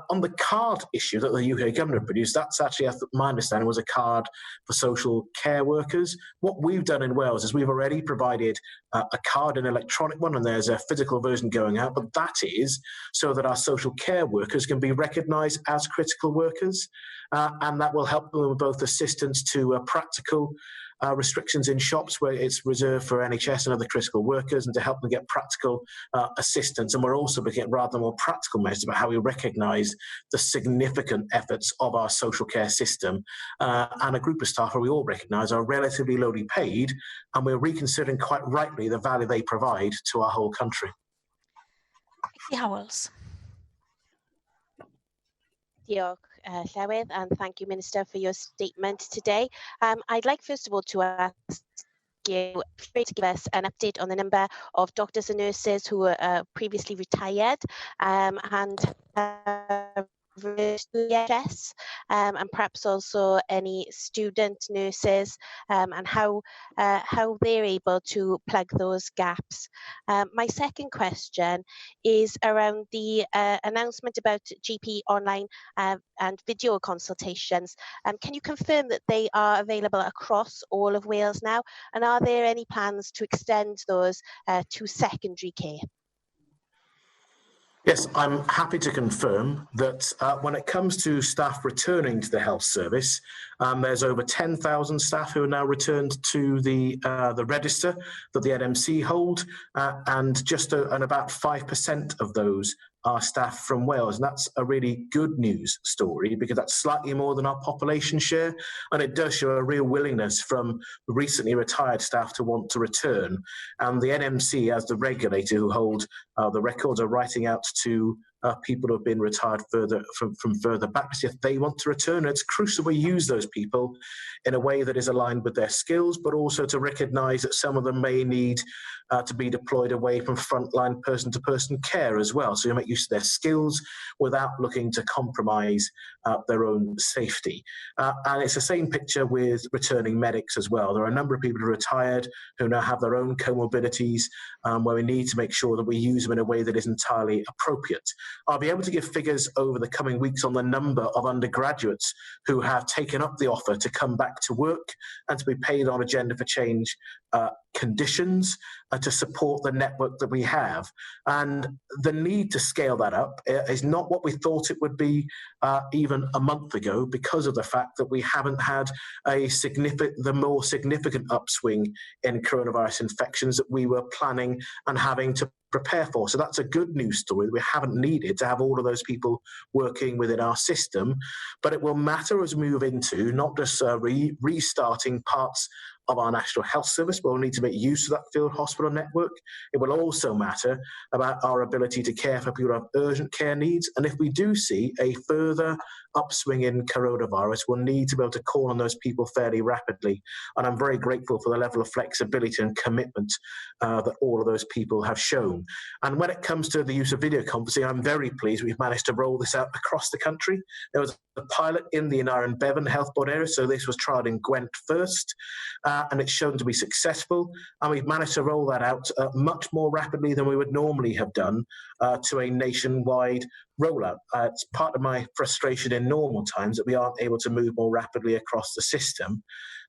On the card issue that the UK government produced, that's actually, my understanding, was a card for social care workers. What we've done in Wales is we've already provided a card, an electronic one, and there's a physical version going out, but that is so that our social care workers can be recognised as critical workers, and that will help them with both assistance to practical restrictions in shops where it's reserved for NHS and other critical workers, and to help them get practical assistance. And we're also looking at rather more practical measures about how we recognise the significant efforts of our social care system, and a group of staff who we all recognise are relatively lowly paid, and we're reconsidering quite rightly the value they provide to our whole country. Vikki Howells. Diolch, Llafur, and thank you, Minister, for your statement today. I'd like, first of all, to ask you to give us an update on the number of doctors and nurses who were previously retired and and perhaps also any student nurses, and how they're able to plug those gaps. My second question is around the announcement about GP online and video consultations. Can you confirm that they are available across all of Wales now, and are there any plans to extend those to secondary care? Yes, I'm happy to confirm that when it comes to staff returning to the health service, there's over 10,000 staff who are now returned to the register that the NMC hold, and about 5% of those are staff from Wales. And that's a really good news story, because that's slightly more than our population share, and it does show a real willingness from recently retired staff to want to return. And the NMC, as the regulator who hold the records, are writing out to people who have been retired from further back to see if they want to return. And it's crucial we use those people in a way that is aligned with their skills, but also to recognise that some of them may need to be deployed away from frontline person-to-person care as well. So you make use of their skills without looking to compromise their own safety. And it's the same picture with returning medics as well. There are a number of people who are retired who now have their own comorbidities, where we need to make sure that we use them in a way that is entirely appropriate. I'll be able to give figures over the coming weeks on the number of undergraduates who have taken up the offer to come back to work and to be paid on Agenda for Change conditions to support the network that we have. And the need to scale that up is not what we thought it would be even a month ago, because of the fact that we haven't had the more significant upswing in coronavirus infections that we were planning and having to prepare for. So that's a good news story. We haven't needed to have all of those people working within our system, but it will matter as we move into not just restarting parts of our National Health Service, but we'll need to make use of that field hospital network. It will also matter about our ability to care for people who have urgent care needs. And if we do see a further upswing in coronavirus, we'll need to be able to call on those people fairly rapidly. And I'm very grateful for the level of flexibility and commitment that all of those people have shown. And when it comes to the use of video conferencing, I'm very pleased we've managed to roll this out across the country. There was a pilot in the Ynar and Bevan health board area, so this was trialled in Gwent first, and it's shown to be successful. And we've managed to roll that out much more rapidly than we would normally have done to a nationwide rollout. It's part of my frustration in normal times that we aren't able to move more rapidly across the system.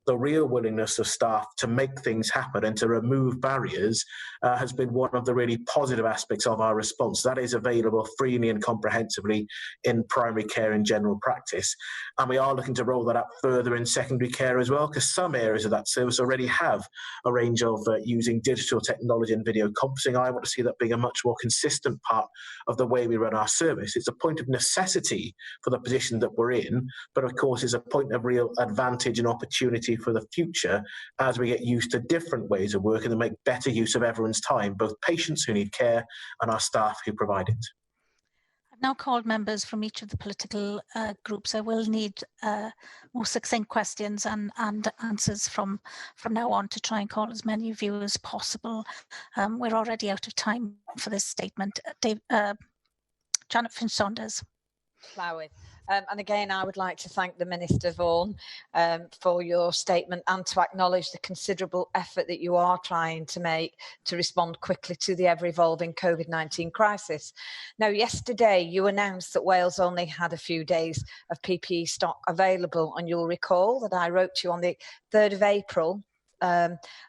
the real willingness of staff to make things happen and to remove barriers has been one of the really positive aspects of our response. That is available freely and comprehensively in primary care and general practice. And we are looking to roll that out further in secondary care as well, because some areas of that service already have a range of using digital technology and video conferencing. I want to see that being a much more consistent part of the way we run our service. It's a point of necessity for the position that we're in, but of course is a point of real advantage and opportunity for the future as we get used to different ways of working and make better use of everyone's time, both patients who need care and our staff who provide it. I've now called members from each of the political groups. I will need more succinct questions and answers from now on to try and call as many of you as possible. We're already out of time for this statement. Janet Finch-Saunders. Llafur. And again, I would like to thank the Minister Vaughan for your statement and to acknowledge the considerable effort that you are trying to make to respond quickly to the ever-evolving COVID-19 crisis. Now, yesterday you announced that Wales only had a few days of PPE stock available, and you'll recall that I wrote to you on the 3rd of April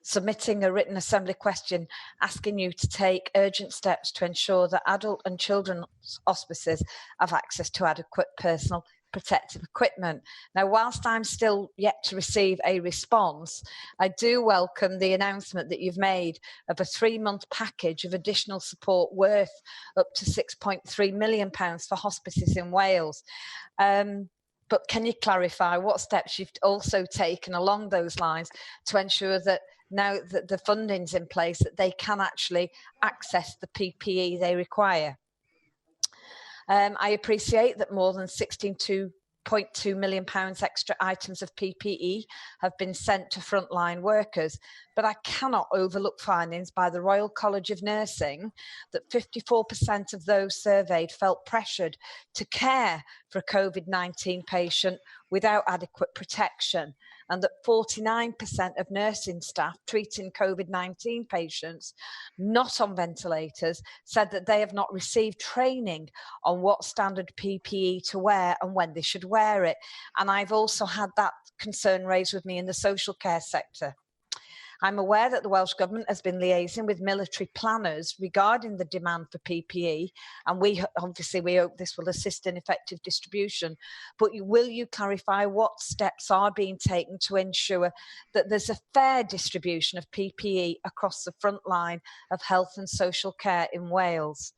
submitting a written assembly question asking you to take urgent steps to ensure that adult and children's hospices have access to adequate personal protective equipment. Now, whilst I'm still yet to receive a response, I do welcome the announcement that you've made of a 3-month package of additional support worth up to £6.3 million for hospices in Wales. But can you clarify what steps you've also taken along those lines to ensure that now that the funding's in place, that they can actually access the PPE they require? I appreciate that more than £16.2 million extra items of PPE have been sent to frontline workers, but I cannot overlook findings by the Royal College of Nursing that 54% of those surveyed felt pressured to care for a COVID-19 patient without adequate protection, and that 49% of nursing staff treating COVID-19 patients not on ventilators said that they have not received training on what standard PPE to wear and when they should wear it. And I've also had that concern raised with me in the social care sector. I'm aware that the Welsh Government has been liaising with military planners regarding the demand for PPE, and we hope this will assist in effective distribution. But will you clarify what steps are being taken to ensure that there's a fair distribution of PPE across the front line of health and social care in Wales?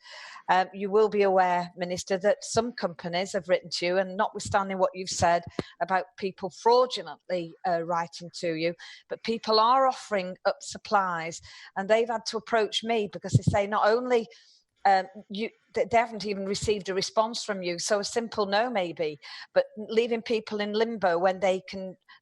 You will be aware, Minister, that some companies have written to you, and notwithstanding what you've said about people fraudulently writing to you, but people are offering up supplies, and they've had to approach me because they say not only they haven't even received a response from you, so a simple no maybe, but leaving people in limbo when they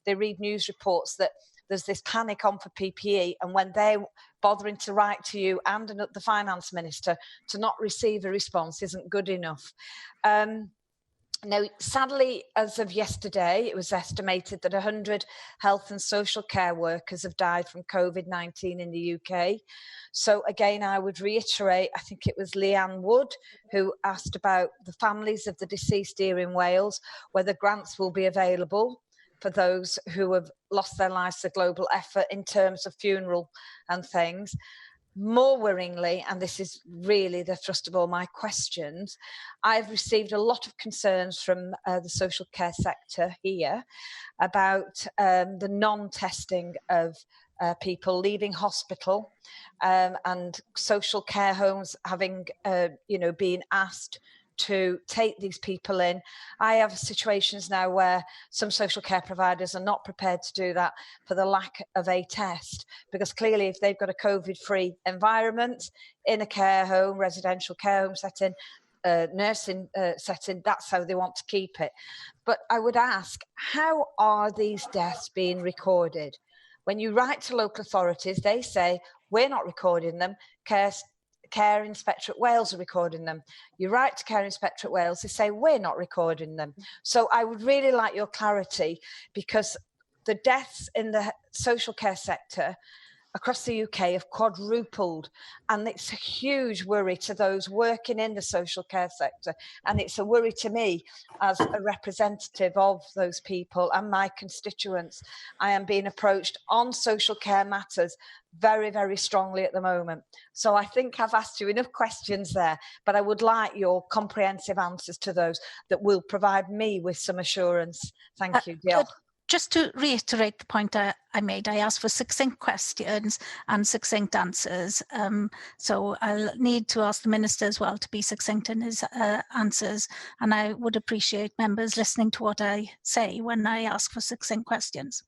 read news reports that there's this panic on for PPE, and when they're bothering to write to you and the Finance Minister to not receive a response isn't good enough. Now, sadly, as of yesterday, it was estimated that 100 health and social care workers have died from COVID-19 in the UK. So again, I would reiterate, I think it was Leanne Wood who asked about the families of the deceased here in Wales, whether grants will be available for those who have lost their lives to global effort in terms of funeral and things. More worryingly, and this is really the thrust of all my questions, I've received a lot of concerns from the social care sector here about the non-testing of people leaving hospital and social care homes having, been asked to take these people in. I have situations now where some social care providers are not prepared to do that for the lack of a test, because clearly if they've got a COVID-free environment in a care home, residential care home setting, nursing setting, that's how they want to keep it. But I would ask, how are these deaths being recorded? When you write to local authorities, they say, we're not recording them, Care Inspectorate Wales are recording them. You write to Care Inspectorate Wales, they say, we're not recording them. So I would really like your clarity, because the deaths in the social care sector across the UK have quadrupled, and it's a huge worry to those working in the social care sector, and it's a worry to me as a representative of those people and my constituents. I am being approached on social care matters very, very strongly at the moment. So I think I've asked you enough questions there, but I would like your comprehensive answers to those that will provide me with some assurance. Thank you. Just to reiterate the point I made, I asked for succinct questions and succinct answers. So I'll need to ask the Minister as well to be succinct in his answers. And I would appreciate members listening to what I say when I ask for succinct questions.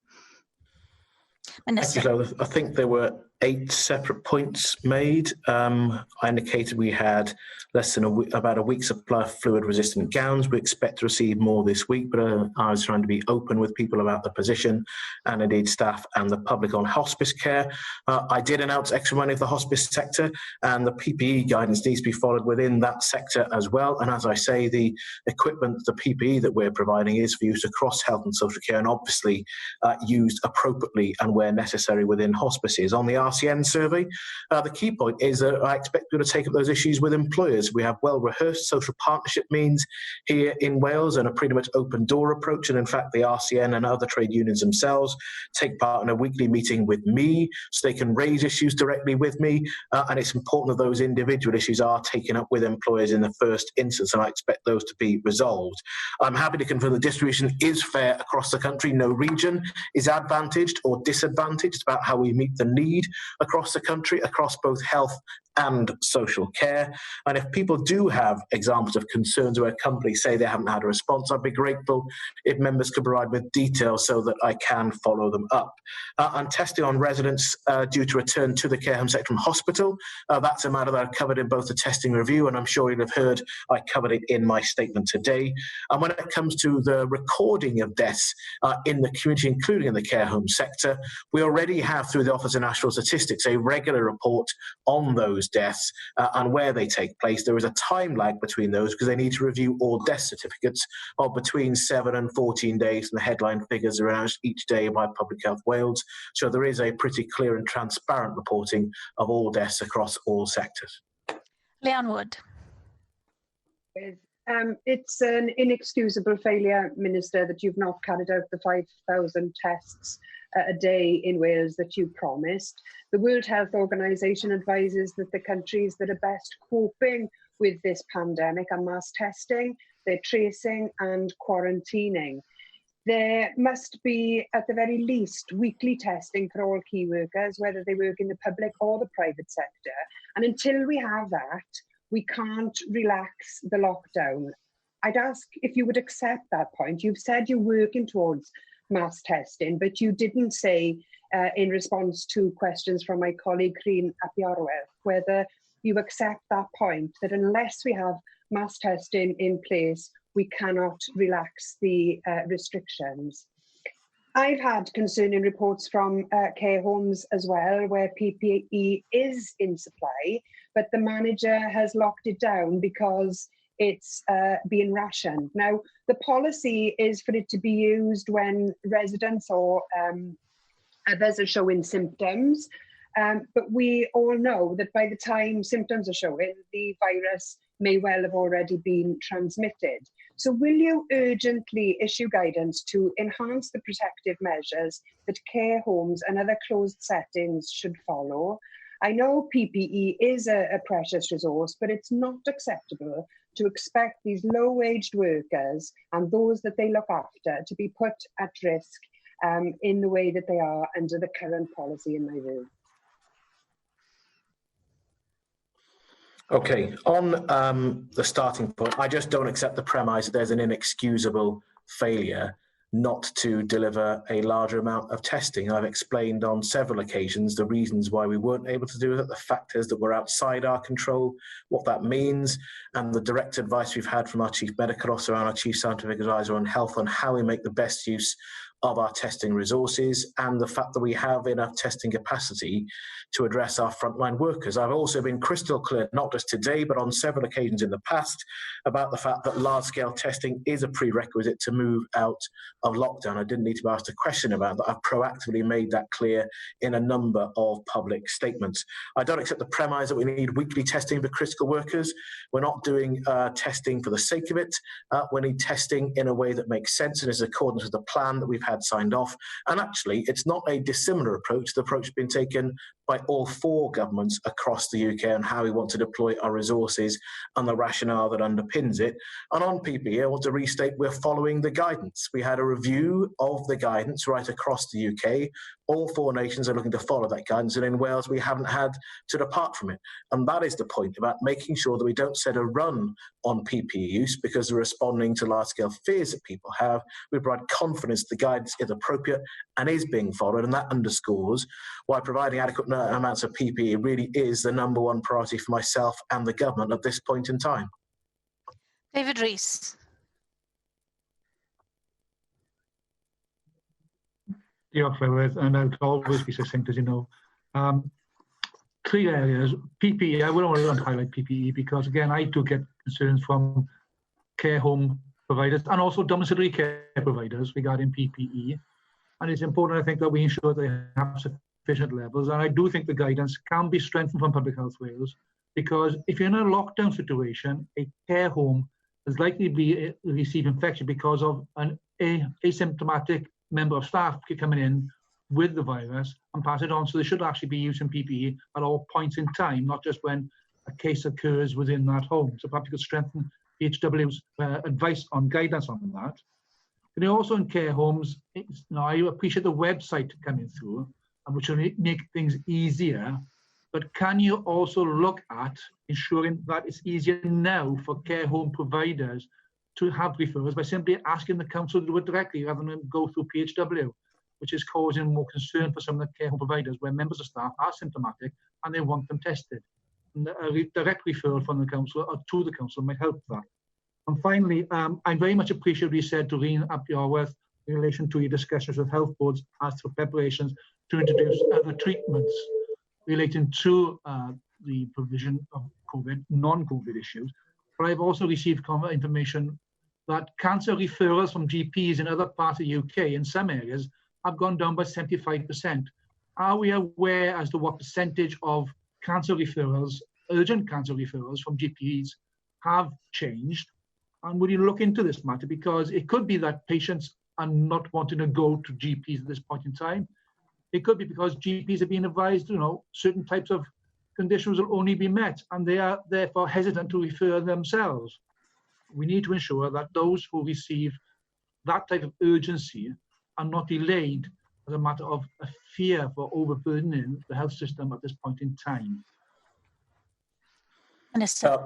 Minister. Thank you, I think there were 8 separate points made. I indicated we had less than about a week's supply of fluid-resistant gowns. We expect to receive more this week, but I was trying to be open with people about the position and indeed staff and the public on hospice care. I did announce extra money for the hospice sector, and the PPE guidance needs to be followed within that sector as well. And as I say, the equipment, the PPE that we're providing is for use across health and social care, and obviously used appropriately and where necessary within hospices. On the RCN survey, the key point is that I expect you to take up those issues with employers. We have well-rehearsed social partnership means here in Wales and a pretty much open door approach, and in fact the RCN and other trade unions themselves take part in a weekly meeting with me so they can raise issues directly with me, and it's important that those individual issues are taken up with employers in the first instance, and I expect those to be resolved. I'm happy to confirm the distribution is fair across the country. No region is advantaged or disadvantaged about how we meet the need across the country, across both health and social care. And if people do have examples of concerns where companies say they haven't had a response, I'd be grateful if members could provide with details so that I can follow them up. And testing on residents due to return to the care home sector from hospital, that's a matter that I've covered in both the testing review, and I'm sure you'll have heard I covered it in my statement today. And when it comes to the recording of deaths in the community, including in the care home sector, we already have, through the Office of National Statistics, a regular report on those deaths and where they take place. There is a time lag between those because they need to review all death certificates of between 7 and 14 days, and the headline figures are announced each day by Public Health Wales. So there is a pretty clear and transparent reporting of all deaths across all sectors. Leanne Wood. It's an inexcusable failure, Minister, that you've not carried out the 5,000 tests a day in Wales that you promised. The World Health Organization advises that the countries that are best coping with this pandemic are mass testing, they're tracing and quarantining. There must be, at the very least, weekly testing for all key workers, whether they work in the public or the private sector. And until we have that, we can't relax the lockdown. I'd ask if you would accept that point. You've said you're working towards mass testing, but you didn't say in response to questions from my colleague Rhun at Iorwerth whether you accept that point, that unless we have mass testing in place, we cannot relax the restrictions. I've had concerning reports from care homes as well, where PPE is in supply, but the manager has locked it down because it's being rationed. Now, the policy is for it to be used when residents or others are showing symptoms, but we all know that by the time symptoms are showing, the virus may well have already been transmitted. So will you urgently issue guidance to enhance the protective measures that care homes and other closed settings should follow? I know PPE is a precious resource, but it's not acceptable to expect these low-waged workers and those that they look after to be put at risk in the way that they are under the current policy, in my view. Okay, on the starting point, I just don't accept the premise that there's an inexcusable failure not to deliver a larger amount of testing. I've explained on several occasions the reasons why we weren't able to do it, the factors that were outside our control, what that means, and the direct advice we've had from our Chief Medical Officer and our Chief Scientific Advisor on Health on how we make the best use of our testing resources and the fact that we have enough testing capacity to address our frontline workers. I've also been crystal clear, not just today, but on several occasions in the past, about the fact that large-scale testing is a prerequisite to move out of lockdown. I didn't need to be asked a question about that. I've proactively made that clear in a number of public statements. I don't accept the premise that we need weekly testing for critical workers. We're not doing testing for the sake of it. We need testing in a way that makes sense and is in accordance with the plan that we've had signed off. And actually, it's not a dissimilar approach. The approach has been taken by all four governments across the UK on how we want to deploy our resources and the rationale that underpins it. And on PPE, I want to restate we're following the guidance. We had a review of the guidance right across the UK. All four nations are looking to follow that guidance, and in Wales we haven't had to depart from it. And that is the point about making sure that we don't set a run on PPE use because we're responding to large-scale fears that people have. We provide confidence the guidance is appropriate and is being followed, and that underscores why providing adequate amounts of PPE really is the #1 priority for myself and the government at this point in time. David Rees. Diolch, Llywydd, and I'll always be succinct, as you know. 3 areas. PPE, I would only want to highlight PPE because, again, I do get concerns from care home providers and also domiciliary care providers regarding PPE. And it's important, I think, that we ensure they have sufficient levels. And I do think the guidance can be strengthened from Public Health Wales because if you're in a lockdown situation, a care home is likely to be receive infection because of an asymptomatic member of staff coming in with the virus and pass it on. So they should actually be using PPE at all points in time, not just when a case occurs within that home. So perhaps you could strengthen PHW's advice on guidance on that. And also in care homes, I appreciate the website coming through, which will make things easier. But can you also look at ensuring that it's easier now for care home providers to have referrals by simply asking the council to do it directly rather than go through PHW, which is causing more concern for some of the care home providers where members of staff are symptomatic and they want them tested. And a direct referral from the council or to the council might help that. And finally, I very much appreciate what you said to Rhun up Iorwerth in relation to your discussions with health boards as to preparations to introduce other treatments relating to the provision of COVID, non-COVID issues. But I've also received information that cancer referrals from GPs in other parts of the UK in some areas have gone down by 75%. Are we aware as to what percentage of cancer referrals, urgent cancer referrals from GPs have changed? And would you look into this matter? Because it could be that patients are not wanting to go to GPs at this point in time. It could be because GPs are being advised, certain types of conditions will only be met and they are therefore hesitant to refer themselves. We need to ensure that those who receive that type of urgency are not delayed as a matter of a fear for overburdening the health system at this point in time. Minister.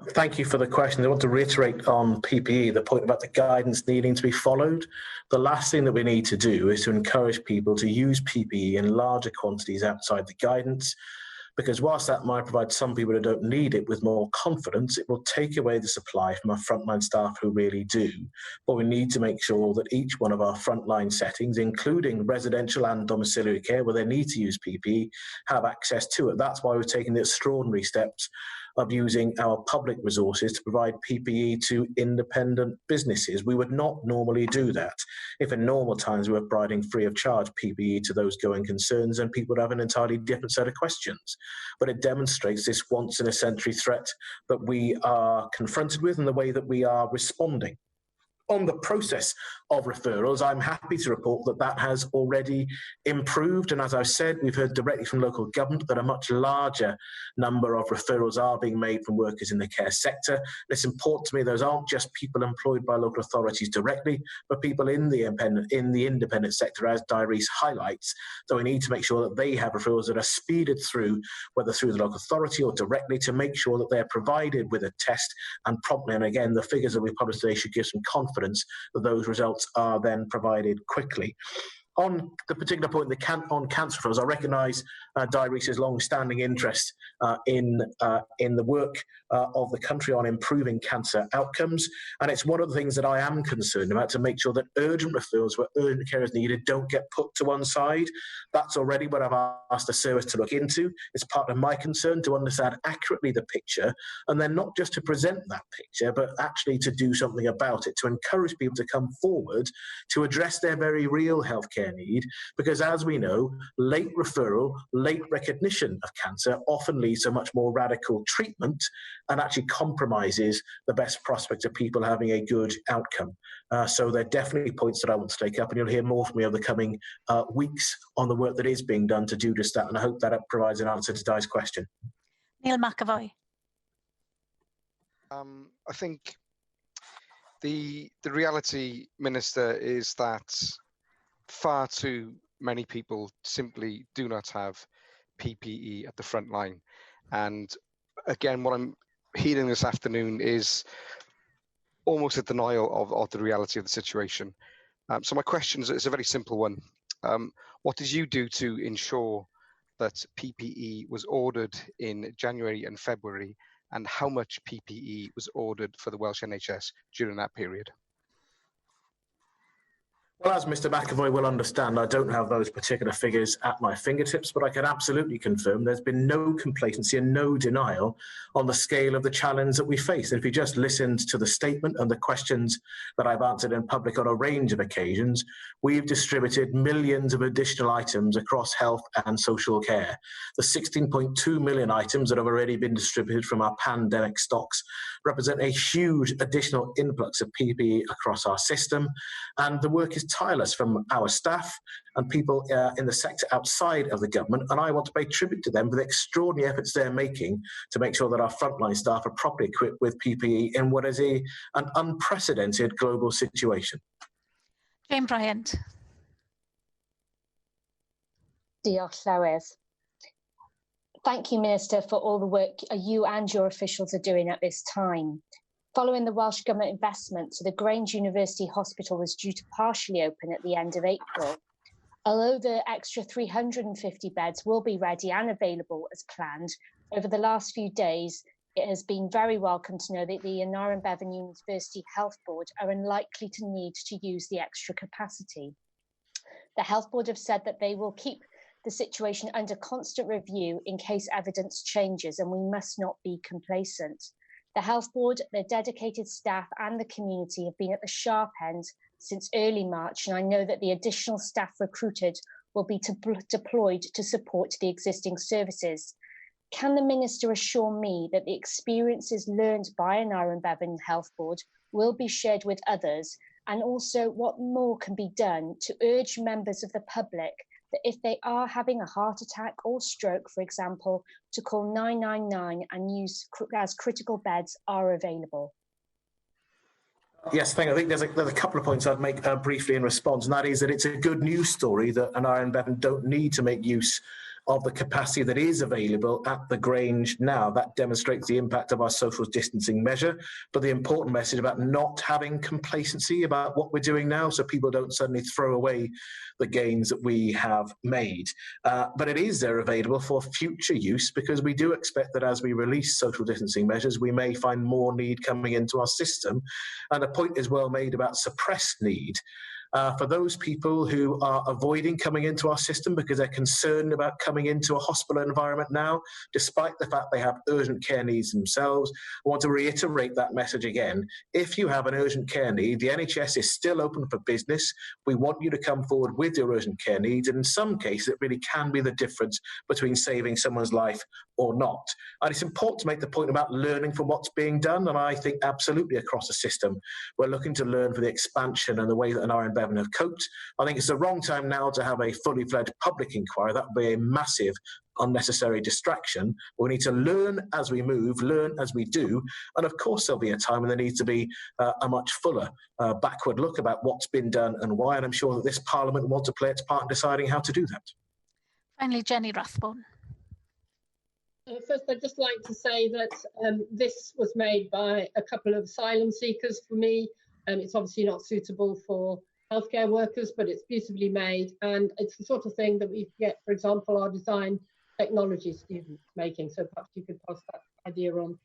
Thank you for the question. I want to reiterate on PPE, the point about the guidance needing to be followed. The last thing that we need to do is to encourage people to use PPE in larger quantities outside the guidance, because whilst that might provide some people who don't need it with more confidence, it will take away the supply from our frontline staff who really do. But we need to make sure that each one of our frontline settings, including residential and domiciliary care, where they need to use PPE, have access to it. That's why we're taking the extraordinary steps of using our public resources to provide PPE to independent businesses. We would not normally do that. If in normal times we were providing free of charge PPE to those going concerns, and people would have an entirely different set of questions. But it demonstrates this once in a century threat that we are confronted with and the way that we are responding. On the process of referrals, I'm happy to report that that has already improved. And as I've said, we've heard directly from local government that a much larger number of referrals are being made from workers in the care sector. It's important to me those aren't just people employed by local authorities directly, but people in the independent sector, as Rees highlights. So we need to make sure that they have referrals that are speeded through, whether through the local authority or directly, to make sure that they're provided with a test and promptly. And again, the figures that we published today should give some confidence that those results are then provided quickly. on the particular point on cancer referrals, I recognise Di Rees's long-standing interest in the work of the country on improving cancer outcomes, and it's one of the things that I am concerned about, to make sure that urgent referrals where urgent care is needed don't get put to one side. That's already what I've asked the service to look into. It's part of my concern to understand accurately the picture, and then not just to present that picture, but actually to do something about it, to encourage people to come forward to address their very real healthcare need, because as we know, late referral, late recognition of cancer often leads to much more radical treatment and actually compromises the best prospect of people having a good outcome. So they're definitely points that I want to take up, and you'll hear more from me over the coming weeks on the work that is being done to do just that, and I hope that provides an answer to Di's question. Neil McEvoy. I think the reality, Minister, is that far too many people simply do not have PPE at the front line. And again, what I'm hearing this afternoon is almost a denial of the reality of the situation. So my question is a very simple one. What did you do to ensure that PPE was ordered in January and February, and how much PPE was ordered for the Welsh NHS during that period? Well, as Mr. McEvoy will understand, I don't have those particular figures at my fingertips, but I can absolutely confirm there's been no complacency and no denial on the scale of the challenge that we face. And if you just listened to the statement and the questions that I've answered in public on a range of occasions, we've distributed millions of additional items across health and social care. The 16.2 million items that have already been distributed from our pandemic stocks represent a huge additional influx of PPE across our system, and the work is tireless from our staff and people in the sector outside of the government, and I want to pay tribute to them for the extraordinary efforts they're making to make sure that our frontline staff are properly equipped with PPE in what is an unprecedented global situation. Jayne Bryant. Diolch llawer. Thank you, Minister, for all the work you and your officials are doing at this time. Following the Welsh Government investment, the Grange University Hospital was due to partially open at the end of April. Although the extra 350 beds will be ready and available as planned, over the last few days, it has been very welcome to know that the Bevan University Health Board are unlikely to need to use the extra capacity. The Health Board have said that they will keep the situation under constant review in case evidence changes, and we must not be complacent. The Health Board, their dedicated staff and the community have been at the sharp end since early March, and I know that the additional staff recruited will be deployed to support the existing services. Can the Minister assure me that the experiences learned by an Bevan Health Board will be shared with others, and also what more can be done to urge members of the public that if they are having a heart attack or stroke, for example, to call 999 and use as critical beds are available? Yes, I think there's a couple of points I'd make briefly in response, and that is that it's a good news story that an Bevan don't need to make use of the capacity that is available at the Grange now. That demonstrates the impact of our social distancing measure, but the important message about not having complacency about what we're doing now, so people don't suddenly throw away the gains that we have made. But it is there available for future use, because we do expect that as we release social distancing measures, we may find more need coming into our system. And a point is well made about suppressed need. For those people who are avoiding coming into our system because they're concerned about coming into a hospital environment now, despite the fact they have urgent care needs themselves, I want to reiterate that message again. If you have an urgent care need, the NHS is still open for business. We want you to come forward with your urgent care needs, and in some cases it really can be the difference between saving someone's life or not. And it's important to make the point about learning from what's being done, and I think absolutely across the system we're looking to learn from the expansion and the way that an Bevan have coped. I think it's the wrong time now to have a fully fledged public inquiry. That would be a massive unnecessary distraction. We need to learn as we move, learn as we do, and of course there'll be a time when there needs to be a much fuller backward look about what's been done and why, and I'm sure that this Parliament wants to play its part in deciding how to do that. Finally, Jenny Rathbone. First, I'd just like to say that this was made by a couple of asylum seekers. For me, it's obviously not suitable for healthcare workers, but it's beautifully made, and it's the sort of thing that we get, for example, our design technology students making. So perhaps you could pass that idea on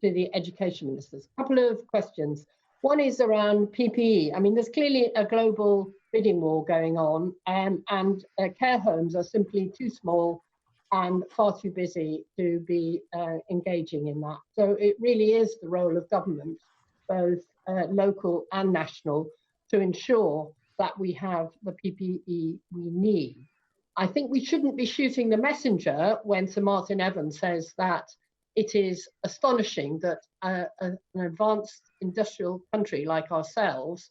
to the education ministers. A couple of questions. One is around PPE. I mean, there's clearly a global bidding war going on, and care homes are simply too small and far too busy to be engaging in that. So it really is the role of government, both local and national, to ensure that we have the PPE we need. I think we shouldn't be shooting the messenger when Sir Martin Evans says that it is astonishing that an advanced industrial country like ourselves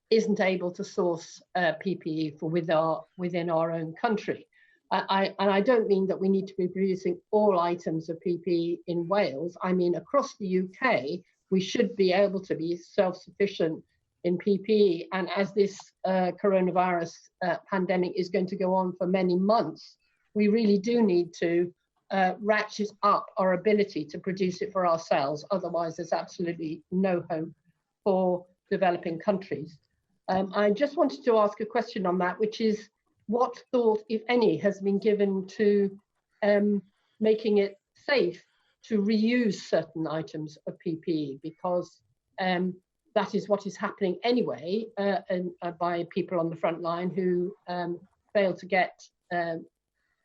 isn't able to source PPE for within our own country. And I don't mean that we need to be producing all items of PPE in Wales. I mean, across the UK, we should be able to be self-sufficient in PPE. And as this coronavirus pandemic is going to go on for many months, we really do need to ratchet up our ability to produce it for ourselves. Otherwise, there's absolutely no hope for developing countries. I just wanted to ask a question on that, which is, what thought, if any, has been given to making it safe to reuse certain items of PPE? Because that is what is happening anyway, by people on the front line who fail to get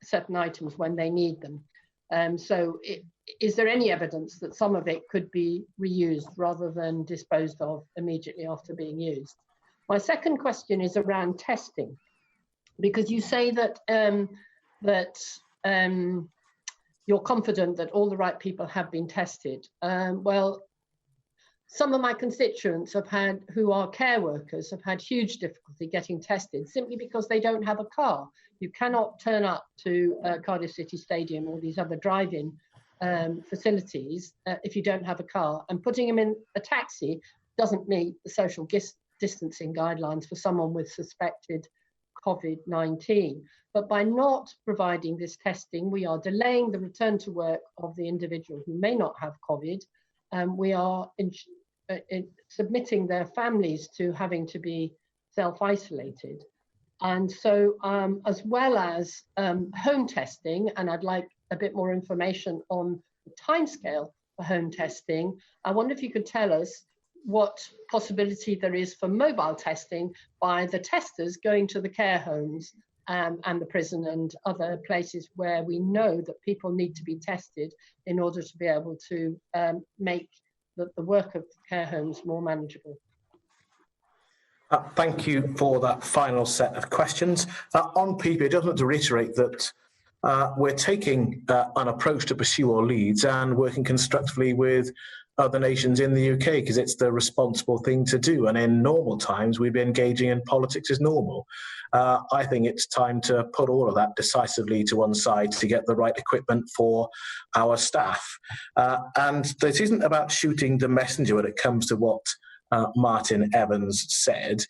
certain items when they need them. So is there any evidence that some of it could be reused rather than disposed of immediately after being used? My second question is around testing, because you say that you're confident that all the right people have been tested. Well, some of my constituents who are care workers have had huge difficulty getting tested simply because they don't have a car. You cannot turn up to Cardiff City Stadium or these other drive-in facilities if you don't have a car, and putting them in a taxi doesn't meet the social distancing guidelines for someone with suspected COVID-19. But by not providing this testing, we are delaying the return to work of the individual who may not have COVID, and we are submitting their families to having to be self-isolated. And so, as well as home testing, and I'd like a bit more information on the timescale for home testing, I wonder if you could tell us what possibility there is for mobile testing by the testers going to the care homes and the prison and other places where we know that people need to be tested in order to be able to make the work of care homes more manageable. Thank you for that final set of questions. On PPE, I just want to reiterate that we're taking an approach to pursue our leads and working constructively with other nations in the UK, because it's the responsible thing to do. And in normal times, we'd be engaging in politics as normal. I think it's time to put all of that decisively to one side to get the right equipment for our staff. And this isn't about shooting the messenger when it comes to what Martin Evans said.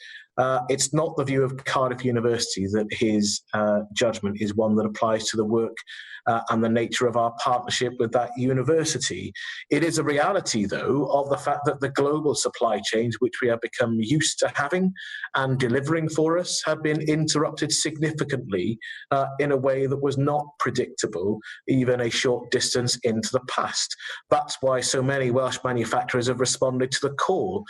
It's not the view of Cardiff University that his judgment is one that applies to the work and the nature of our partnership with that university. It is a reality, though, of the fact that the global supply chains, which we have become used to having and delivering for us, have been interrupted significantly in a way that was not predictable even a short distance into the past. That's why so many Welsh manufacturers have responded to the call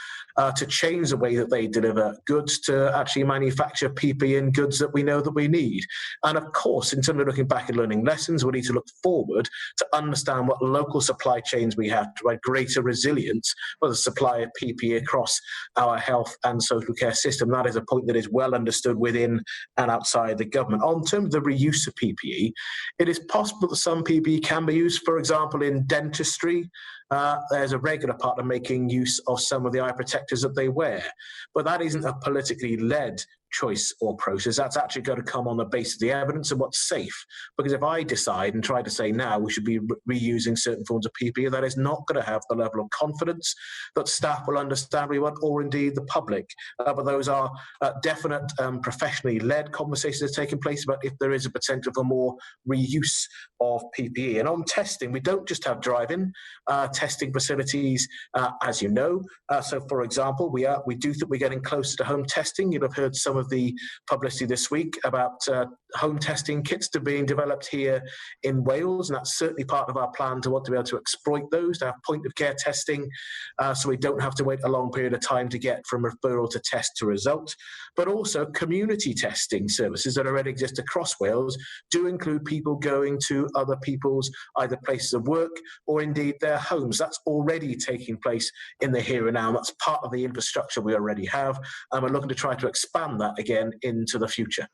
to change the way that they deliver goods to actually manufacture PPE and goods that we know that we need. And of course, in terms of looking back and learning lessons, we need to look forward to understand what local supply chains we have to provide greater resilience for the supply of PPE across our health and social care system. That is a point that is well understood within and outside the government. On terms of the reuse of PPE, it is possible that some PPE can be used, for example, in dentistry. There's a regular partner making use of some of the eye protectors that they wear. But that isn't a politically led choice or process. That's actually going to come on the basis of the evidence and what's safe. Because if I decide and try to say now we should be reusing certain forms of PPE, that is not going to have the level of confidence that staff will understand we want, or indeed the public. But those are definite professionally led conversations that are taking place about if there is a potential for more reuse of PPE. And on testing, we don't just have drive-in testing facilities, as you know. So, for example, we do think we're getting closer to home testing. You'll have heard some of the publicity this week about home testing kits to being developed here in Wales, and that's certainly part of our plan to want to be able to exploit those, to have point-of-care testing, so we don't have to wait a long period of time to get from referral to test to result. But also community testing services that already exist across Wales do include people going to other people's either places of work or indeed their homes. That's already taking place in the here and now. That's part of the infrastructure we already have, and we're looking to try to expand that again into the future.